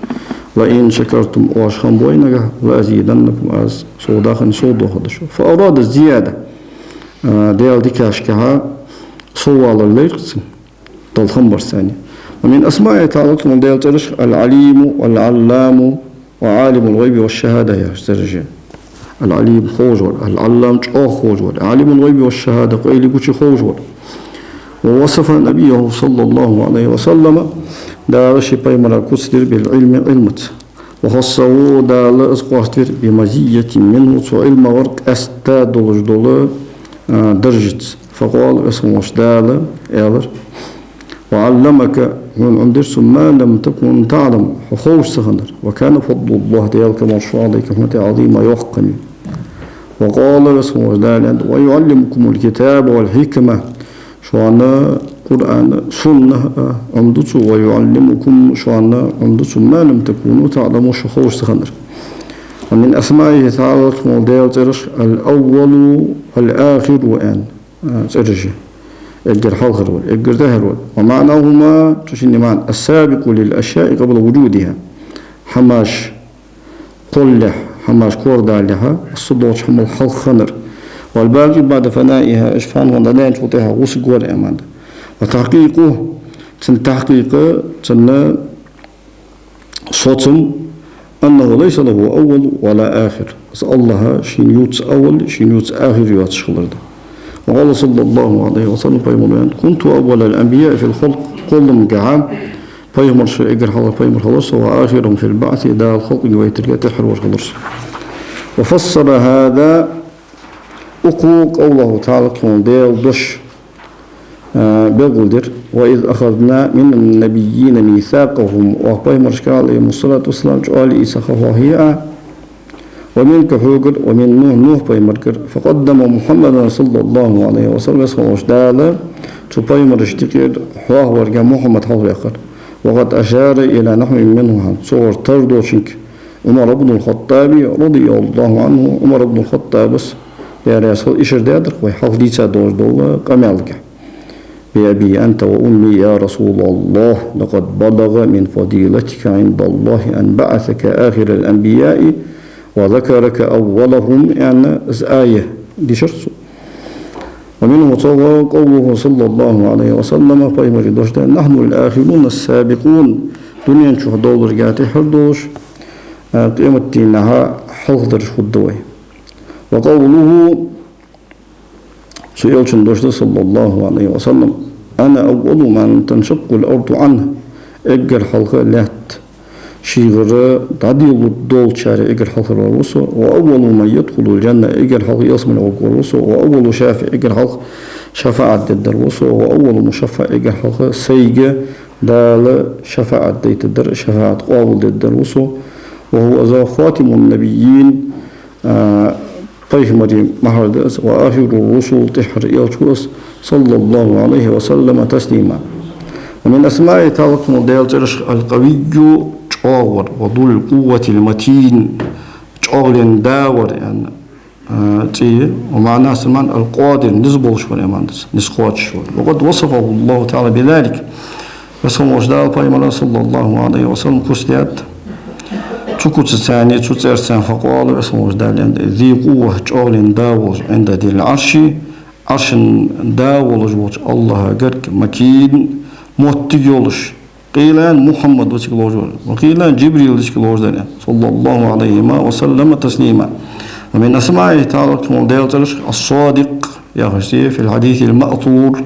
وإن شكرتم واشخم بوينك لأزيدنكم أز صوداخن صودو خدش فأراد الزيادة ديال ديكاشكها صوال الليقسم تلخم برساني ومن أسماء تعالى من ديال ترش العليم والعلام وعالم الغيب والشهادة يا استرجع العليم خوجور العلام خوجور عالم الغيب والشهادة قيل بوشي خوجور ووصف نبيه صلى الله عليه وسلم دار شيء من كسر بالعلم علمت وخصه دار اسقاطر بمزية منه علم ورق استاد دول درجة فقال اسمه دال يالر وعلمك من عندرس ما لم تكن تعلم خوش سخندر وكان فضل الله ديالك مرشوع عليك حمد عظيمة يحقني وقال اسمه دال ويعلمكم الكتاب والحكمة شوانا قرآن سنة عمدت ويعلمكم شوانا عمدت ما لم تكونوا تعلموا خوش سخندر ومن أسمائه تعالى ديال ترش الأول والآخر وآن ترجي الجر حلقر الجر دهر ومعناهما تشين معنى السابق للأشياء قبل وجودها حماش قلح حماش كوردا لها الصدوش حمل حلق خنر والباقي بعد فنائها إشفان وندلين شوطيها وسقور أمان وتحقيقه تحقيق صوتم أنه ليس له أول ولا آخر الله شين يوتس أول شين يوتس آخر يوتس شغل وقال صلى الله عليه وسلم فيمر كنت أول الأنبياء في الخلق كل مقعام فيمر شيء إقر حضر فيمر خلص وآخرهم في البعث دا الخلق ويتركى تحر وخلص وفسر هذا أقوق الله تعالى كون ديال دش بقدر وإذ أخذنا من النبيين ميثاقهم وقبل مرشكا عليهم الصلاة والسلام علي إسخوهي ومن كفوكر ومن نوح بيمركر فقدم محمد صلى الله عليه وسلم سخوش دالا تبيمر اشتكر حواه ورقا محمد حول يقر وقد أشار إلى نحو منه صور تردوشنك عمر بن الخطاب رضي الله عنه عمر بن الخطاب بس يا رسول إشر دادر ويحاول ديسا دور دولة قمالك بأبي أنت وأمي يا رسول الله لقد بلغ من فضيلتك عند الله أن بعثك آخر الأنبياء وذكرك أولهم يعني آية دي شرط ومنه قوله صلى الله عليه وسلم فإما ردوشتا نحن الآخرون السابقون دنيا شهدوا رجعتي حردوش قيمة دينها حضر شهدوي وقوله سئل شندوشتا صلى الله عليه وسلم أنا أول من تنشق الأرض عنه إجر حلقة لات شيغر تعديل الدول شارع إجر حلقة الرسول وأول من يدخل الجنة إجر حلقة يصمن الرسول وأول شافع إجر حلقة شفاعة ضد الرسول وأول مشفع إجر حلقة سيجة دال شفاعة ضد شفاعة قابل ضد الرسول وهو ذا خاتم النبيين طيب مهردس وآخر الرسل تحر إلشوس صلى الله عليه وسلم تسليما ومن أسماء تعلق موديل ترش القوي جاور وذو القوة المتين جاور داور يعني تي ومعناه سمان القادر نزبل شوال يماندس نسخوات شوال وقد وصفه الله تعالى بذلك وسلم وجدال فايمنا صلى الله عليه وسلم كستيات تكوت ثاني تسرسان فقال اسم وجدال ذي قوة جعل داول عند ذي العرش عرش داول جوج الله قرك مكين موتيولش قيل محمد وسكلوج وقيل جبريل وسكلوج صلى الله عليه وسلم تسليما ومن أسماء تعالى الصادق يا خشي في الحديث المأثور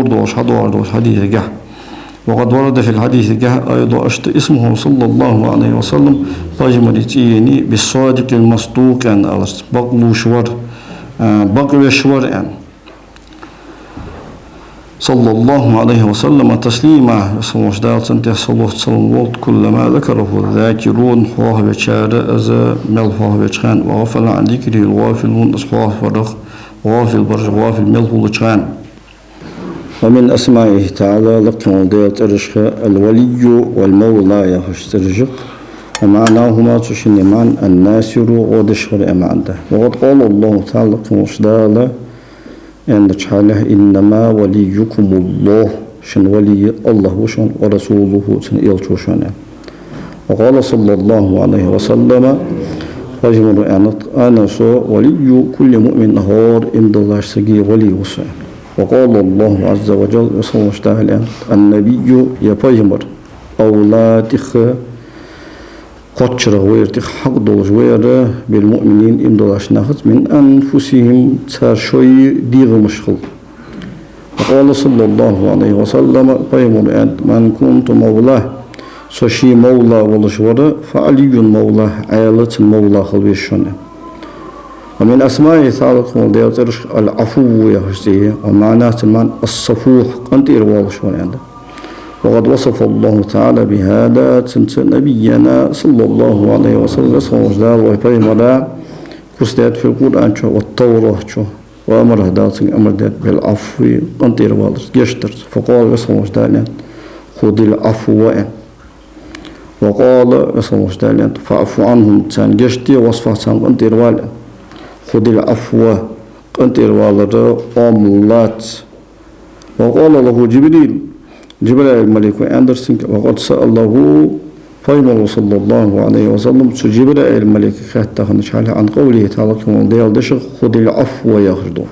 دوش حضور دوش حديث جه وقد ورد في الحديث جه أيضا اسمه صلى الله عليه وسلم باجمريتيني بالصادق المصدوق يعني بقلو شور بقل شور يعني صلى الله عليه وسلم تسليما اسمه دال سنته صلى الله عليه وسلم كلما ذكره الذاكرون حواه بشار أزا ملحواه بشخان وغفل عن ذكره الغافلون أصحواه فرق غافل برج غافل ملحو لشخان ومن أسمائه تعالى لقم ديت الرشخ الولي والمولى يخش ترجق ومعناهما تشنمان الناصر ودشور أمانده وقد قال الله تعالى لقم وشداله عند حاله إنما وليكم الله شن ولي الله وشن ورسوله شن إلشوشن وقال صلى الله عليه وسلم فجمر أنا سو ولي كل مؤمن نهار إن الله سجي ولي وسع وقال الله عز وجل وصلى الله النبي يفجمر أولادخ قطر ويرتخ حق دولج وير بالمؤمنين إن دولش ناخذ من أنفسهم صار شوي ديغ مشغول وقال صلى الله عليه وسلم فيمر من كنت مولاه سوشي مولى ولشورة فعلي مولى عيالة مولى خلويشونه ومن أسماء ثالث مولى العفو يهزيه ومعناه من الصفوح قنت إروالشونه عنده وقد وصف الله تعالى بهذا تنت نبينا صلى الله عليه وسلم وجدال ويبيمر كستات في القرآن والتوراة وأمر هدات أمر ذات بالعفو قنطير والرس يشتر فقال وصل وجدال خذ العفو وقال وصل وجدال فاعف عنهم تان يشتي وصفه تان قنطير والرس خذ العفو قنطير والرس أملات وقال له جبريل الملك أندرسن وقد سأله فيمر صلى الله عليه وسلم جبريل الملك خاتها نشعل عن قوله تعالى ديال دشق خذ العفو ياخذه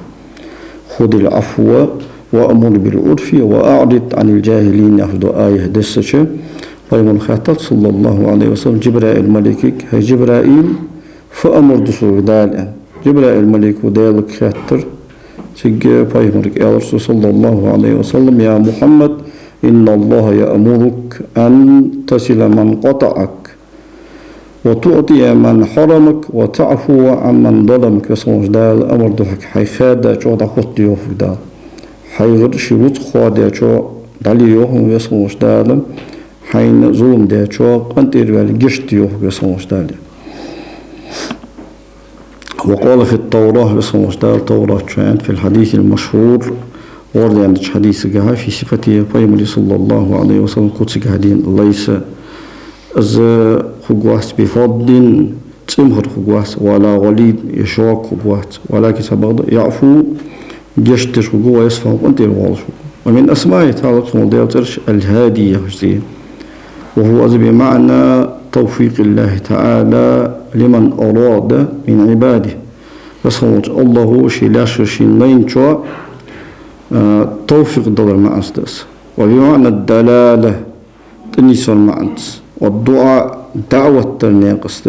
خذ العفو وأمر بالعرف وأعرض عن الجاهلين ياخذ آية دسشة فيمر خاتت صلى الله عليه وسلم جبريل الملك هي جبرائيل فأمر دسو دال جبريل الملك وديال خاتر سجى فيمر الرسول صلى الله عليه وسلم يا محمد إن الله يأمرك أن تصل من قطعك وتعطي من حرمك وتعفو عن من ظلمك وصنج دال أمر دحك حي خادة جودا خط يوفك دال حيغر شروط خوادة شو دالي يوهم يسموش دالم حين ظلم ده شو قنتير والي جشت يوه يسموش دالي. وقال في التوراة يسموش دال التوراة في الحديث المشهور ورد عندك حديث جاء في صفته قيم صلى الله عليه وسلم قدس جهدين ليس از خجواس بفضل تمهر خجواس ولا وليد يشوق خجواس ولكن سبب يعفو جشتش خجوا يصفى وانت الوالش. ومن أسماء تعالى موديلترش الهادي يهجزين وهو بمعنى توفيق الله تعالى لمن أراد من عباده. فصمت الله شلاش شينين شو توفيق دلر مع أسدس وبمعنى الدلالة تنسى المعنس والدعاء دعوة الناقص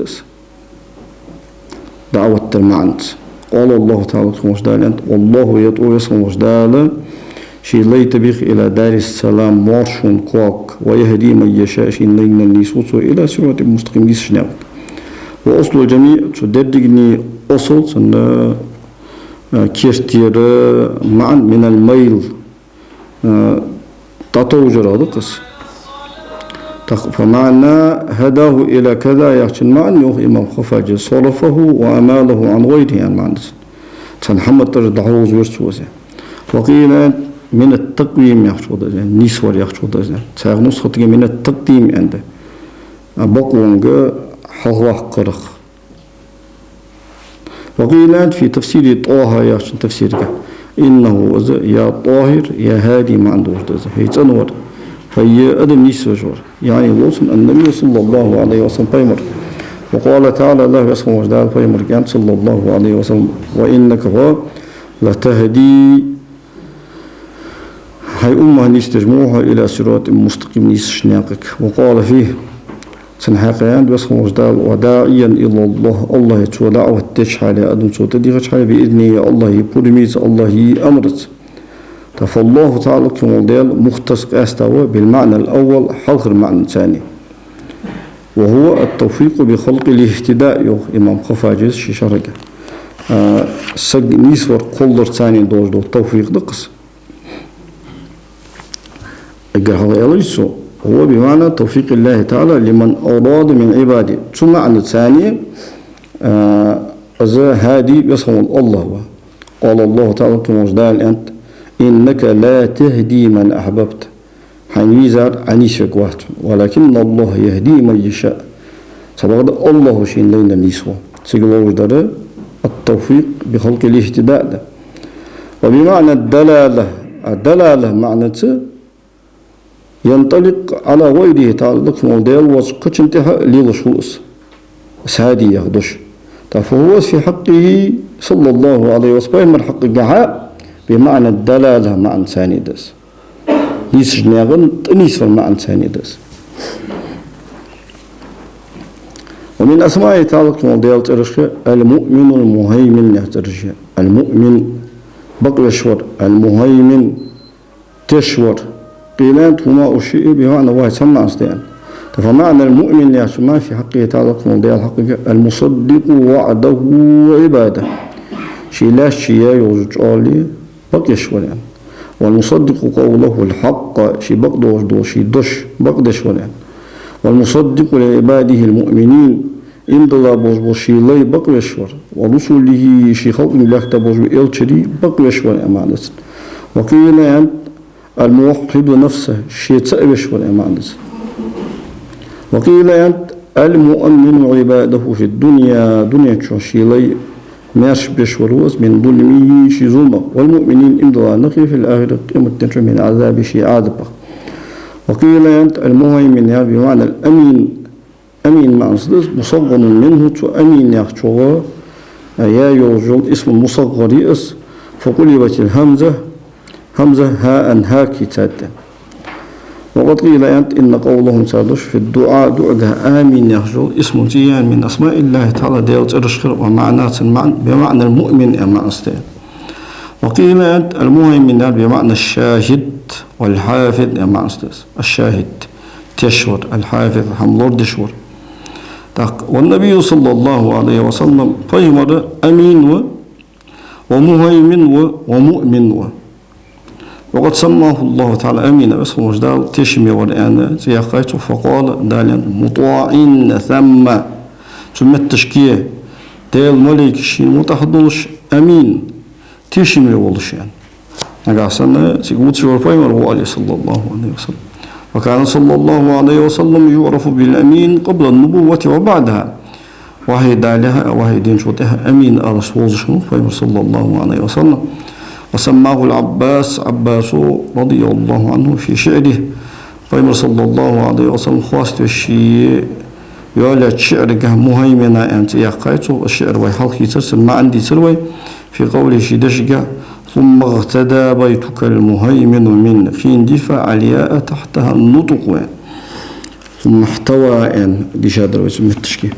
دعوة المعنس. قال الله تعالى مجدالا والله يدعو اسم مجدالا شي ليت بيخ إلى دار السلام مارشون كواك ويهدي من يشاء شي لين النسوس إلى صراط مستقيم يسشناك. وأصل الجميع تدرجني أصل سنة كيرتير معا من الميل تطوجر هذا قص فمعنى هداه إلى كذا يحسن معا يوخ إمام خفاج صرفه وأماله عن غيره يعني معنى تنحمد تردحوز ورسوزه. وقيل من التقويم يحشود ذلك نسور يحشود ذلك سيغنص خطية من التقديم عنده بقوانج حظوح قرخ. وقيل في تفسير طه يحشن تفسيرك إنه يا طاهر يا هادي ما عنده ذلك هي تنور فهي أدم نسور يعني وصل النبي صلى الله عليه وسلم فيمر. وقال تعالى الله يسمى وجدال فيمر كان صلى الله عليه وسلم وإنك هو لتهدي هاي أمة نستجمعها إلى صراط مستقيم نسشناقك. وقال فيه سنحاقيان بسم وجدال وداعيا إلى الله الله يتوى دعوة تشحال أدن صوت ديغشحال بإذنه الله يبرميز الله يأمرت. فالله تعالى كموديل مختص أستوى بالمعنى الأول حلق المعنى الثاني وهو التوفيق بخلق الاهتداء يوخ إمام خفاجز شرقة سج نيسور قلر ثاني دو التوفيق دقس هذا هو بمعنى توفيق الله تعالى لمن أراد من عباده. ثم معنى الثاني هادي يصم الله. قال الله تعالى كمجدال أنت إنك لا تهدي من أحببت حين يزار عنيشك واحد ولكن الله يهدي من يشاء. سبق الله شين لين نيسوا سيقول وجدار التوفيق بخلق الاهتداء ده. وبمعنى الدلالة معنى ينطلق على غيره تعالى موديل وقت انتهى للشخوص سادي يخدش. فهو في حقه صلى الله عليه وسلم من حق الجحاء بمعنى الدلالة معنى ثاني دس يسجناغن تنيس المعنى ثاني دس. ومن أسماء تعالى موديل ترشح المؤمن المهيمن يترشح المؤمن بقلشور المهيمن تشور قيلات هما أشياء بمعنى واحد سمع أصدقائي. فمعنى المؤمن يسمى في حقه تعالى موديل حقه المصدق وعده وعباده شي لا شيء يوجد عليه بقيش ولان والمصدق قوله الحق شي بقدوش شي دش بقدش ولان والمصدق لعباده المؤمنين إن دلا بوش شي لي بقيش ور ورسله شي خلق الله تبوش إلشري بقيش ولان معنى. وقيل أن الموحد نفسه شيء تأبش والإمانس. وقيل أن المؤمن عباده في الدنيا دنيا شيء لي ماش بشوروز من ظلمه شيء ظلمه والمؤمنين إمضى نقي في الآخرة قيمة من عذاب شيء عذبه. وقيل أن المهيمن بمعنى الأمين أمين معنى مصغر منه أمين يخشوه يا يوجد اسم مصغر يأس فقلبت الهمزة هاء هاكي تاتا. وقد قيل إن قولهم سادش في الدعاء دعاء آمين يخجل اسم زيان من أسماء الله تعالى ديوت إرشخر ومعنات بمعنى المؤمن أما أستيان. وقيل المهيمن بمعنى الشاهد والحافظ أما أستيس الشاهد تشور الحافظ حملور دشور. والنبي صلى الله عليه وسلم فيمر أمين ومهيمن ومؤمن وقد سماه الله تعالى أمين اسمه جدال تشمي والآن زياقايته فقال دالين مطاعين ثم ثم التشكية دال ملك شين متحدوش أمين تشمي والش يعني نقاسنا تقول شو الفيمر عليه صلى الله عليه وسلم وكان صلى الله عليه وسلم يعرف بالأمين قبل النبوة وبعدها وهي دالها وهي دين شوتها أمين الرسول صلى الله عليه وسلم وسماه العباس عباس رضي الله عنه في شعره فيمر صلى الله عليه وسلم خواست الشيء يولد شعر مهيمنة أنت يقايته الشعر ويحلقي ترسل ما عندي تروي في قوله شدشقة ثم اغتدى بيتك المهيمن من خين دفاع الياء تحتها النطق ثم احتوى أن دي شادر ويسمى التشكيل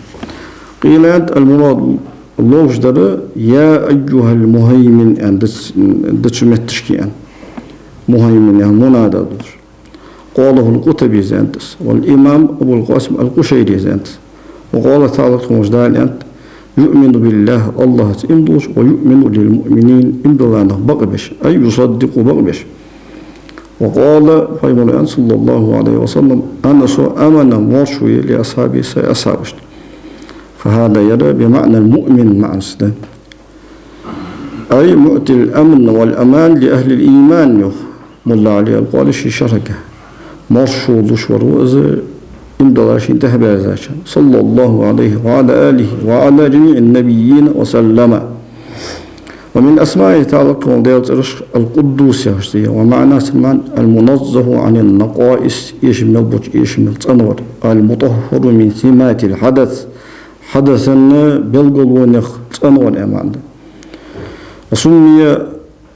قيل المراد الله جدر يا أيها المهيمن أن دتشمي التشكيل مهيمن يعني منادى قاله القتبي زانتس والإمام أبو القاسم القشيري زانتس وقال تعالى مجدال أنت يؤمن بالله الله إمدوش ويؤمن للمؤمنين إمدلانه بقبش أي يصدق بقبش وقال فيمر صلى الله عليه وسلم أنا سو أمن مرشوي لأصحابي سيأصحابش فهذا يرى بمعنى المؤمن مع السلام أي مؤتي الأمن والأمان لأهل الإيمان يخ ملا عليه القول شي شركة مرشو دشور وإذا إمدلاش انتهى بهذاشان صلى الله عليه وعلى آله وعلى جميع النبيين وسلم ومن أسمائه تعالى القدوس يا ومعنى سمان المنزه عن النقائص يشمل بوج يشمل تنور المطهر من سمات الحدث حدثا بلغل ونخ تنور أمان وسمي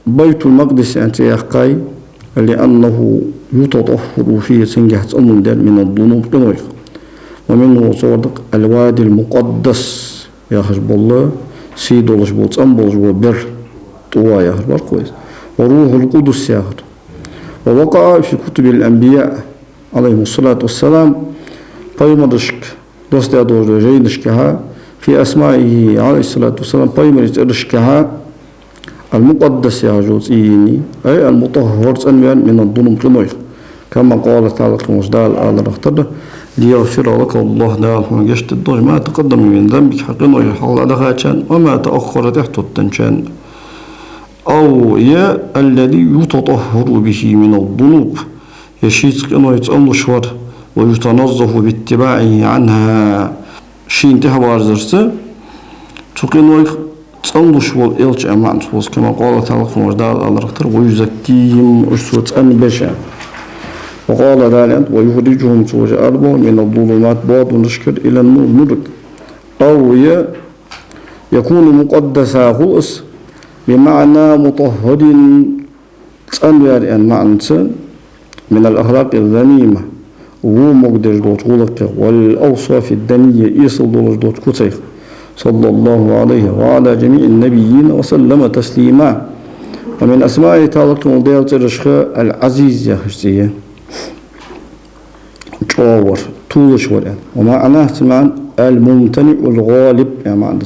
بيت المقدس أنت يحقاي لأنه يتطهر فيه سنجة أمندر من الذنوب كنويخ ومنه صادق الوادي المقدس يا حسب الله سيد الله جبوت أنبوز وبر طوا يا حسب كويس وروح القدس يا حسب ووقع في كتب الأنبياء عليهم الصلاة والسلام قيمرشك دوست أدور جيدشكها في أسمائه عليه الصلاة والسلام قيمرشكها المقدس يا جوزيني أي المطهر أنوان من الظلم كنويخ كما قال تعالى مجدال آل رختر ليغفر لك الله دال ونجشت الدور ما تقدم من ذنبك حقنا يحول دغاتشان وما تأخر تحت التنشان أو يا الذي يتطهر به من الذنوب يشيت كنو يتأمل شور ويتنظف باتباعه عنها شين تهوار زرسة تقنويخ تنظش والإلج أمان تفوز كما قال تعالى مجدال آل رختر ويزكيهم أشتوت أنبشا وقال ذلك ويخرجهم سوج أربع من الظلمات بعض نشكر إلى النور مدرك أو يكون مقدسا خلص بمعنى مطهر تنوير أن معنى من الأخلاق الذميمة وهو مقدر دوت غلق والأوصاف الدنية إيصل دوت كتيخ صلى الله عليه وعلى جميع النبيين وسلم تسليما ومن أسماء تعالى وديال ترشخ العزيز يا خشتية جاور طولش وران ومعناه سمان الممتنع الغالب يا معنى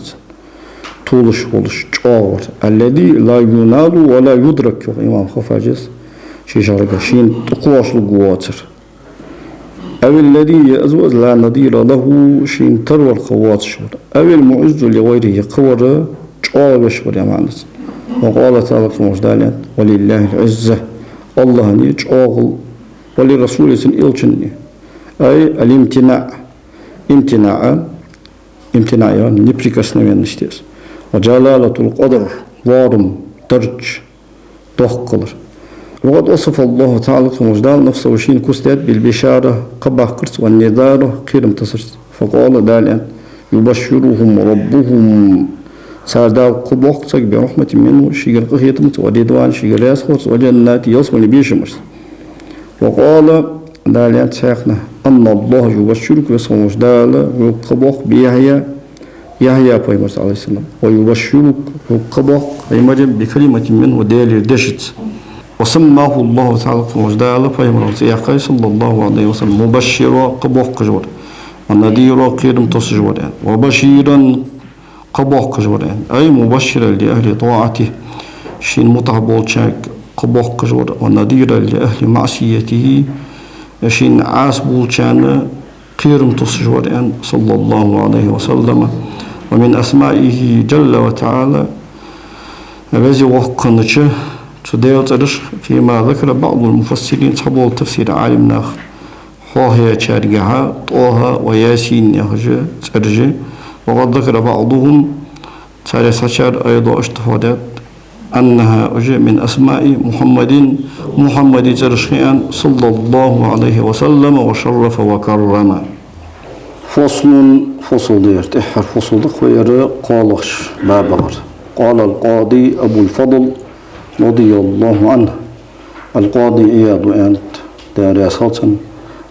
طولش ولش جاور الذي لا ينال ولا يدرك إمام خفاجس شي شارك شين تقواش القواتر أو الذي يأزوز لا نظير له شين تروى القوات شور أو المعز لغيره قور جاوش ور يا معنى وقال تعالى مجداليا ولله العزة الله نيجاغل ولرسوله إلشني أي الامتناع يعني نبريكس نوين نشتيس وجلالة القدر وارم درج دخقلر وقد وصف الله تعالى مجدال نفسه وشين كستات بالبشارة قبح كرس والنذارة قيرم تصرس فقال داليا يبشرهم ربهم سادة قبوق برحمة منه شير قهيتمت وديدوان شير ياسخوت وجنات يصمن بيشمس وقال داليا تساقنا أن الله يبشرك بصمش دالة وقبوق بيحيى بيمرس عليه السلام ويبشرك وقبوق بمجم بكلمة منه دالي دشت وسماه الله تعالى مجدال بيمرس يحيى صلى الله عليه وسلم مبشرا قبوق جور النذير قيرم تصجور وبشيرا قبوق جوران أي مبشرا لأهل طاعته شين متعبول شاك قبوق جور ونذيرا لأهل معصيته أشين عاسبول كان قيرم تصجور أن صلى الله عليه وسلم. ومن أسمائه جل وتعالى الذي وقنش تدير ترش فيما ذكر بعض المفسرين صحبوا التفسير عالمنا هي شارقها طه وياسين يخجى ترجى. وقد ذكر بعضهم ثلاثة أيضا اشتهادات أنها من أسماء محمد ترشيئا صلى الله عليه وسلم وشرف وكرم. فصل ديرت إحر فصل خير قالش بابغر. قال القاضي أبو الفضل رضي الله عنه القاضي إياد أنت دار صوتا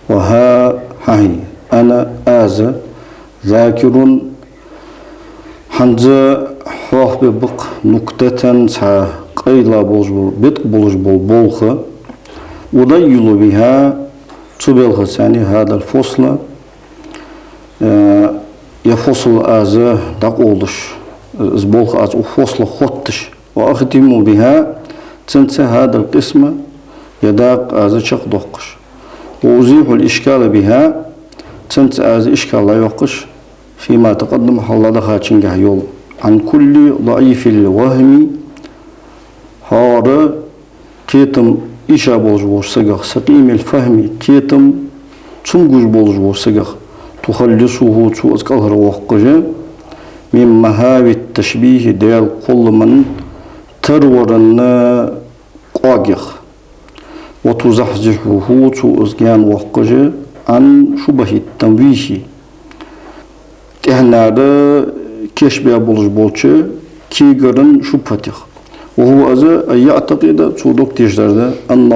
وها هاي أنا آز ذاكر حنزة حوح ببق نكتة سا قيلا بولجبول بيت بولجبول بولخة وضيل بها تبلغ ثاني هذا الفصل يفصل آز دقولش زبولخ آز وفصل خطش وأختم بها تنسى هذا القسم يداق آز شق دقش وأزيح الإشكال بها تنسى آز إشكال لا يوقش فيما تقدم حول دخاتشنجه يول عن كل ضعيف الوهم هار كيتم إشا بولجبور سجخ سقيم الفهم كيتم تنجوش بولجبور سجخ تخلصه تو أذكره وقجه من مهاوي التشبيه ديال كل من ترورن قاقخ وتزحزحه تو أذكان وقجه عن شبه التنويه تهنادا كيش بيا بولجبولچه كيغرن شبهتخ وهو أن يعتقد صدق تجدر أن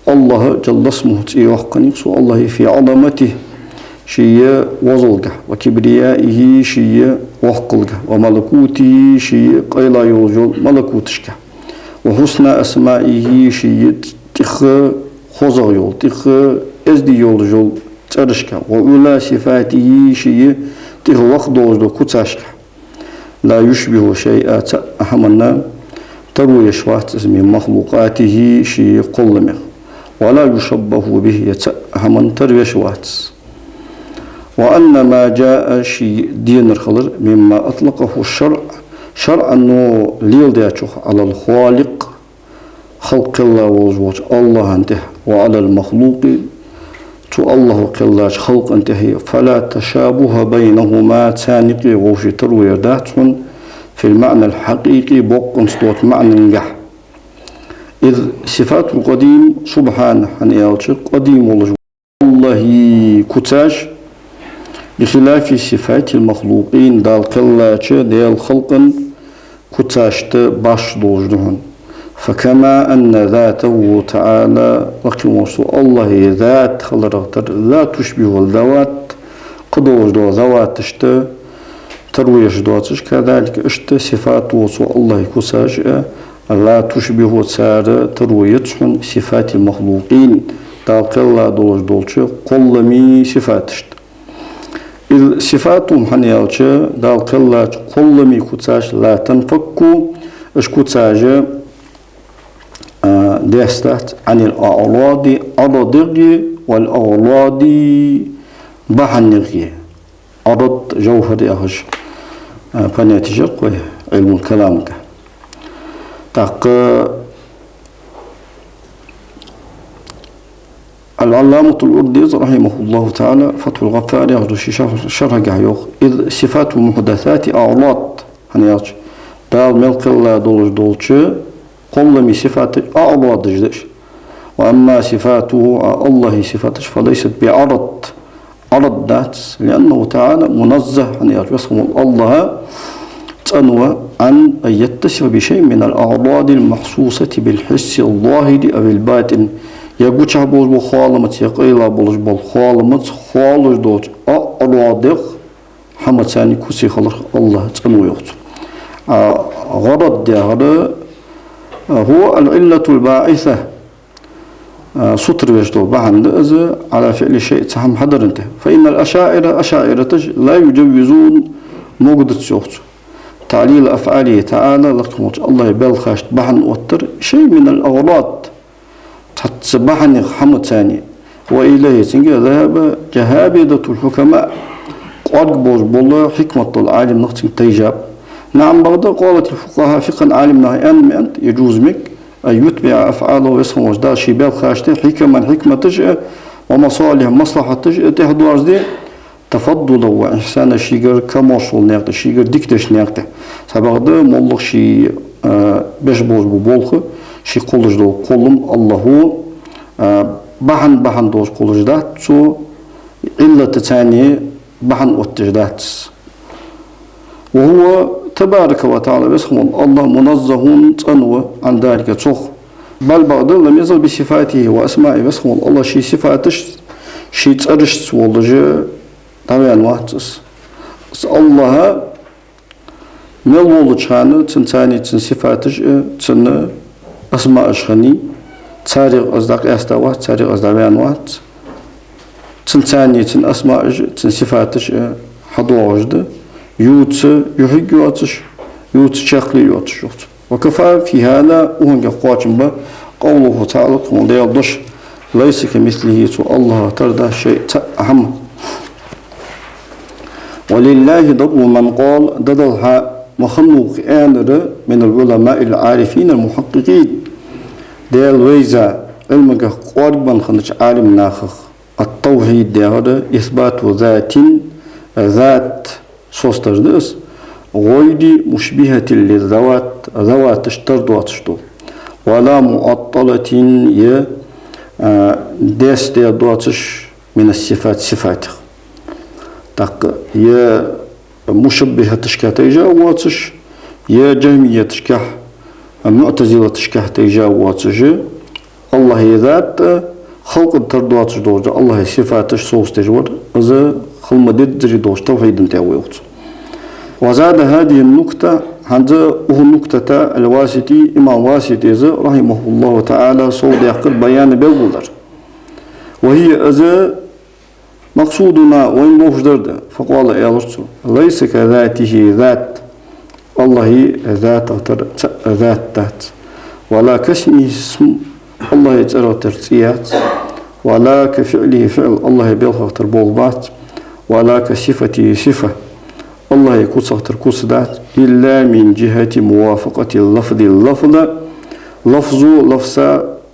الله جل اسمه تيوحقني سو الله في عظمته شيء وزلقه وكبريائه شيء وحقلقه وملكوته شيء قيلا يوجل ملكوتشكه وحسن أسمائه شيء تخ خوزا يول تخ ازدي يولجل ترشكه وأولى صفاته شيء تخ وقت دوجدو كتاشكه لا يشبه شيئا أحمنا ترو يشوات من مخلوقاته شيء قلمه ولا يشبه به يتأهمن ترو يشوات وأن ما جاء شيء دين الخلر مما أطلقه الشرع شرع أنه ليلدياتشوخ على الخالق خلق الله وزوج الله انته وعلى المخلوق تو الله قلاش خلق انتهي فلا تشابه بينهما تانقي وشي تروي داتون في المعنى الحقيقي بوق صوت معنى نجح إذ صفات القديم سبحانه حنيالش قديم الله كتاش بخلاف صفات المخلوقين دال قلاش ديال خلق كتاشت باش دوجدهن فكما أن ذاته تعالى رقم الله ذات خلرغتر لا تشبه الذوات قدوش دو ذوات تشت ترويش دواتش كذلك اشت صفات وصو الله كساج لا تشبه تسار ترويتشن صفات المخلوقين تالك الله دوش دولش قلمي صفاتشت إذ صفاتهم حنيالش دالك الله قلمي كساج لا تنفكو اش كساج ديستات عن الأعراض أرضي والأعراض بحنغي أرض جوهر أهج فناتجة علم الكلام تاق العلامة الأرديز رحمه الله تعالى فتح الغفار يهدو شرح جهيوخ إذ صفات المحدثات أعراض هنياج دال ملك الله دولش قل صفات أعراض جدش وأما صفاته الله صفاتش فليست بعرض عرض ذات لأنه تعالى منزه عن يرسم الله تنوى عن أن يتصف بشيء من الأعراض المخصوصة بالحس الظاهر أو الباطن يقول شعبوز بخالمة يقيل بولج بالخالمة خالج دوج أعراض حمد ثاني كسي خلق الله تنوى يخطو غرض ده هو العلة الباعثة سطر يجدو بعد على فعل شيء تهم حضر انته فإن الأشاعرة لا يجوزون موجودة شوخت تعليل أفعاله تعالى لكم الله بالخاشت بحن وتر شيء من الأغراض تتبحن حمد ثاني وإليه ذهب جهابدة الحكماء قد بول حكمة العالم نختم تيجاب نعم بغدا قالت الفقهاء فقه عالمنا أن يجوز مك أن يتبع أفعاله ويسخن وجدال شي بالخاشت حكمة تجأ ومصالح مصلحة تجأ تهدو أرزدي تفضل وإحسان الشيجر كموصل نيقته الشيجر ديكتش نيقته سبقده مولق شي بشبوز ببولخ شي قولج دو قولم الله بحن دوز قولج دات سو علة تانية بحن واتجدات وهو تبارك وتعالى بسم الله منزه تنوى عن ذلك تخ بل بعض لم يزل بصفاته وأسمائه بسم الله شي صفاتش شي تأرش والله طبعاً واتس الله ملول تشانه تنتاني تن صفاتش تن أسماء أشخني تاريخ أصدق أستوات تاريخ أصدق وات تنتاني تن أسماء تن صفاتش حضوجد يوت يحق يوتش يوت شكلي يوتش وكفى في هذا وهنج قواتم قوله تعالى قول يضش ليس كمثله الله ترضى شيء أهم ولله ضب من قال ضدلها مخلوق آنر من العلماء العارفين المحققين ديال ويزا علمك قربا خنش عالم ناخخ التوحيد ديال إثبات ذات صوستردس غير مشبهة للذوات ذوات اشترد واتشتو ولا معطلة ديس ديال دواتش من الصفات صفاته تق يا مشبهة تشكه تجاواتش يا جهمية تشكه معتزلة تشكه تجاواتش الله ذات خلق تردواتش دوج الله صفاتش صوص تجور إذا خلما ديدري دوج توحيد انتاويوت وزاد هذه النكتة عند النكتة الواسطي إمام واسطي رحمه الله تعالى صوت يقل بيان بالغدر وهي إذا مقصودنا وين موجود فقال يا رسول ليس كذاته ذات الله ذات ولا كاسمه اسم الله يترى ترتيات ولا كفعله فعل الله يبلغ تربولبات ولا كصفته صفة الله يكون صغتر كوسدات إلا من جهة موافقة اللفظ لفظ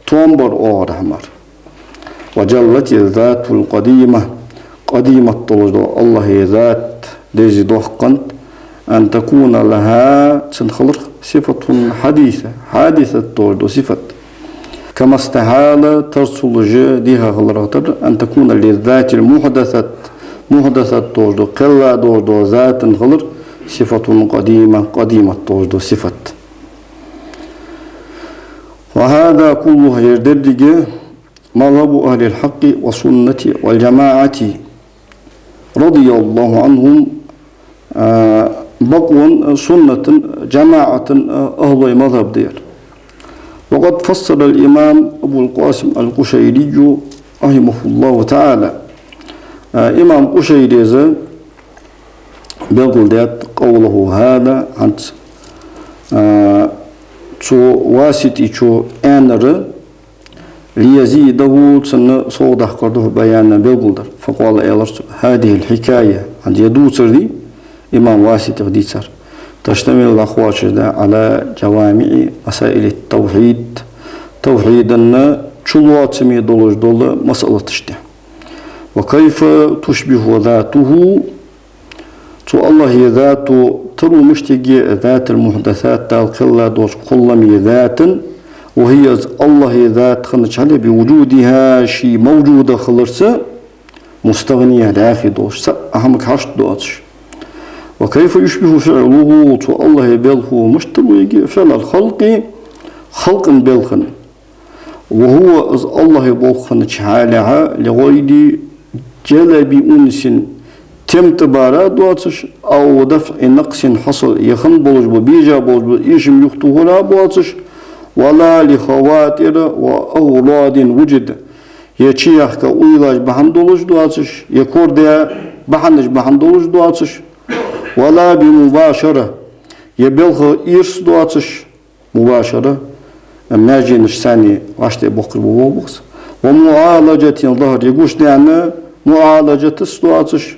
تومبر أو رحمر وجلت الذات القديمة قديمة طلج الله ذات ديزي دوحقنت أن تكون لها تنخلق صفة حادثة طلج صفة كما استحال ترسل ديها خلقتر أن تكون للذات محدثة طلج قلة طلج ذات خلق صفة قديمة طلج صفة وهذا كله يردد مذهب أهل الحق والسنة والجماعة رضي الله عنهم بقوا سنة جماعة أهل مذهب دير وقد فسر الإمام أبو القاسم القشيري رحمه الله تعالى إمام قشيري بيقول ديت قوله هذا عند شو واسطي شو أنر ليزيده تسن صوده قرده بيانا بالقدر فقال يا رسول هذه الحكاية عند يدوسر دي إمام واسط ديسر تشتمل الأخوات على جوامع مسائل التوحيد توحيدنا شلوات سمي دولج دول مسألة تشته وكيف تشبه ذاته تو الله ذاته ترو مشتقي ذات المحدثات تالقلا دوش قلمي ذات وهي الله ذات خنش عليه بوجودها شيء موجودة خلرسة مستغنية داخل دوش أهمك حشت دوش وكيف يشبه فعله تو الله بلخ مشتوي فعل الخلق خلق بلخن وهو الله بلخن شعالها لغير جلب أنس تم تبارا دواتش أو دفع نقص حصل يخن بولج بيجا بولج إيشم يختوه لا بواتش ولا لخواتر وأغراض وجد يشيخ كأويلاج بحندولج دواتش يكور ديا بحنج بحندولج دواتش ولا بمباشرة يبلغ إيرس دواتش مباشرة ما جينش ثاني عشت بقر بوبوس ومعالجة ظهر يقوش دعنا معالجة السواتش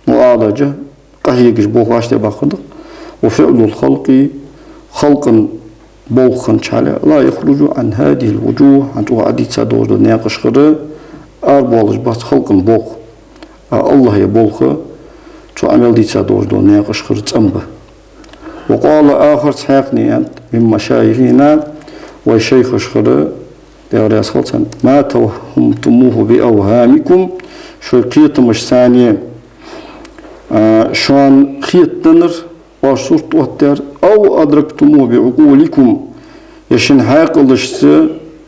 معالجة قهيقش بوخ عشت بقر وفعل الخلق خلقا بوخا شعلا لا يخرج عن هذه الوجوه عن توعدي تسادور ناقش خير أربولش بس خلقا بوخ الله يبوخ تو عمل دي تسادور ناقش خير تنبه وقال آخر تحقني أنت من مشايخنا والشيخ شخر ديارياس خلصا ما توهمتموه بأوهامكم شو قيت مش ثانية شان خيت تنر وصورت وتر أو أدركتموه بعقولكم يشن حاقلش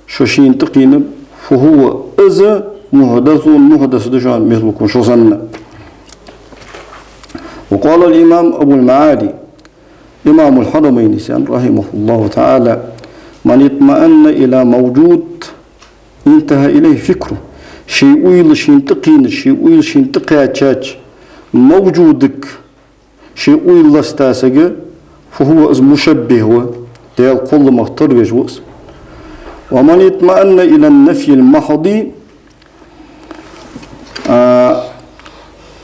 شو شين تقين فهو إذا محدث دجان مثلكم شو ظن. وقال الإمام أبو المعالي إمام الحرمين رحمه الله تعالى من اطمأن إلى موجود انتهى إليه فكره شيء ويل شيء تقين شيء ويل شيء تقاتش موجودك شيء ويل استاسق فهو مشبه هو ديال كل ما اخترج وس. ومن اطمأن إلى النفي المحض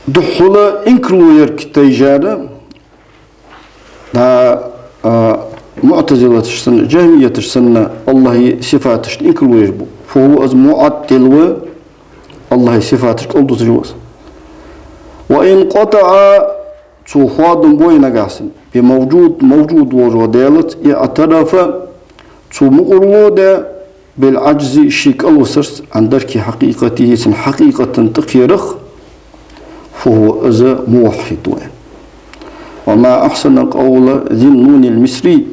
دخل انكروير كتيجارة معتزلة السنة جهمية السنة الله صفاتش انكروير بو فهو از معطل الله صفاتش قلت تجوز. وإن قطع تخواد بوين قاسم بموجود ورودالت اعترف مقرود بالعجز شيك الوسرس عن درك حقيقته سن حقيقة تقيرخ فهو أذى موحد وين. وما أحسن قول ذي النون المصري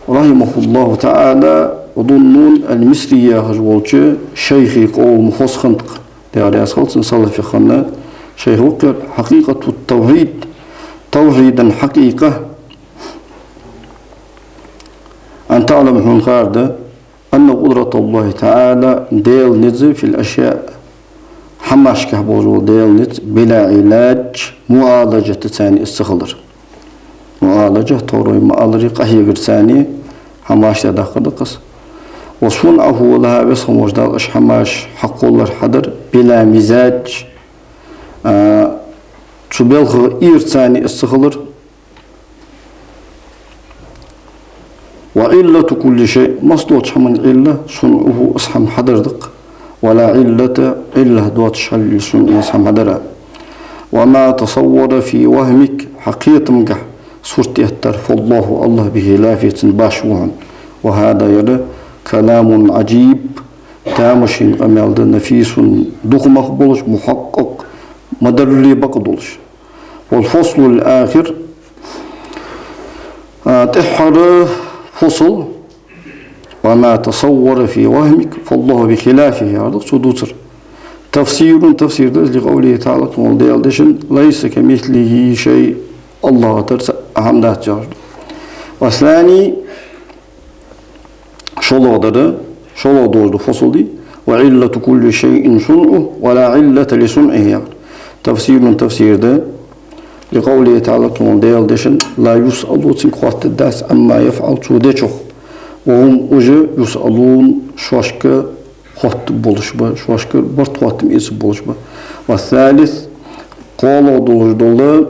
رحمه الله تعالى وذو النون المصري يا هجوالش شيخي قول مخصخنق دياري أسخلصن صلى في خنا شيخ وقر حقيقة التوحيد توحيدا حقيقة أن تعلم من خارده أن قدرة الله تعالى ديل نز في الأشياء حماش كهبوزو ديل نز بلا علاج معالجة ثاني استخلر معالجة طوري معالجة قهيق ثاني حماش تدخل قص وصنعه لها بس وجدال أش حماش حق الله حضر بلا مزاج تبلغ إير ثاني استخلر وعلة كل شيء مصدوط من علة صنعه أصحم حضر دق ولا علة دوات شل صنع أصحم حضر. وما تصور في وهمك حقيقة مقح صورت يهتر الله به لافية باشوهن وهذا يرى كلام عجيب تامشين قميل نفيس دخ مقبولش محقق مدرلي بقدولش. والفصل الآخر تحر فصل وما تصور في وهمك فالله بخلافه هذا صدوتر تفسير لقوله تعالى ليس كمثله شيء الله ترسى أهم ذات جار. والثاني شلو دور فصل دي وعلة كل شيء صنعه ولا علة لصنعه تفسير ده لقوله تعالى لا يسألون سنقوات الداس أما يفعل سوديشه وهم أجا يسألون شواشك قوات بولشبا شواشك برطوات مئيس بولشبا. والثالث قال دولة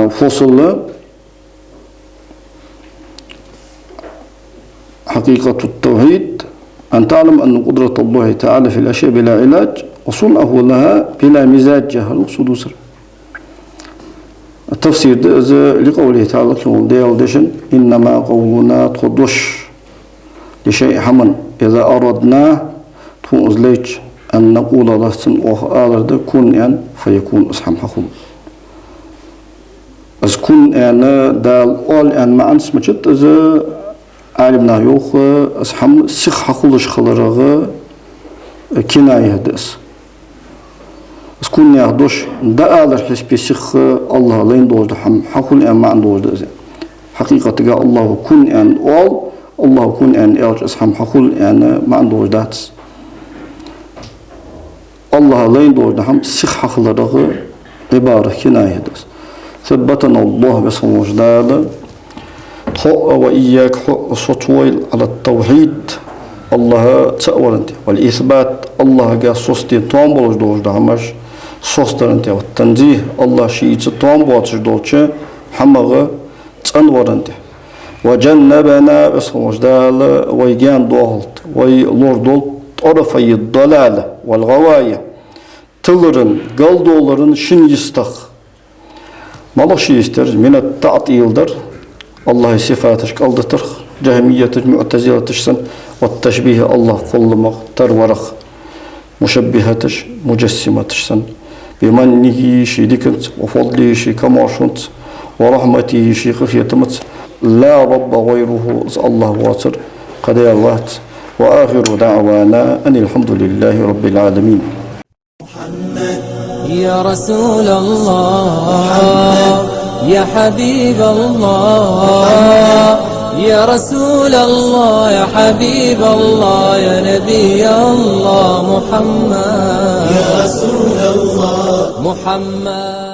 فصل حقيقة التوحيد أن تعلم أن قدرة الله تعالى في الأشياء بلا علاج وصنعه لها بلا مزاج جهل وصدوسر. التفسير لقوله تعالى إنما قولنا تخدش لشيء حمن إذا أردنا تنزليج أن نقول لسن آلرد كن أن فيكون أصحم حقول أز كن أن دال أول أن ما أنس مجد إذا عالمنا يوخ أصحم سيخ حقولش خلرغ كناية دس سكون ياخدوش دا آلر حسبي سيخ الله لين دوز دحم حقول أن ما عندوش دزين حقيقة تقال الله كن أن أول الله كن أن إلج أصحم حقول أن ما عندوش داتس الله لين دوز دحم سيخ حقول رغ عبارة كناية دس. ثبتنا الله بسم وجداد وإياك صوتويل على التوحيد الله تأولنت والإثبات الله جا صوستي توامبولش دوش دعمش صوسترنت والتنزيه الله شيء توامبولش دوش حمغ تنورنت وجنبنا بسم وجدال ويجان دوهلت ويلوردول طرفي الضلال والغواية تلرن قلدولرن شن يستخ مالش يستر من التعطيل در الله صفاتش قلدتر جهمية معتزلة تشسن والتشبيه الله كل مختر ورخ مشبهتش مجسمة تشسن بمنه شيدكنت وفضله شي كماشنت ورحمته شي خفيتمت لا رب غيره الله واتر قد يوات وآخر دعوانا أن الحمد لله رب العالمين. يا رسول الله يا حبيب الله يا رسول الله يا حبيب الله يا نبي الله محمد يا رسول الله محمد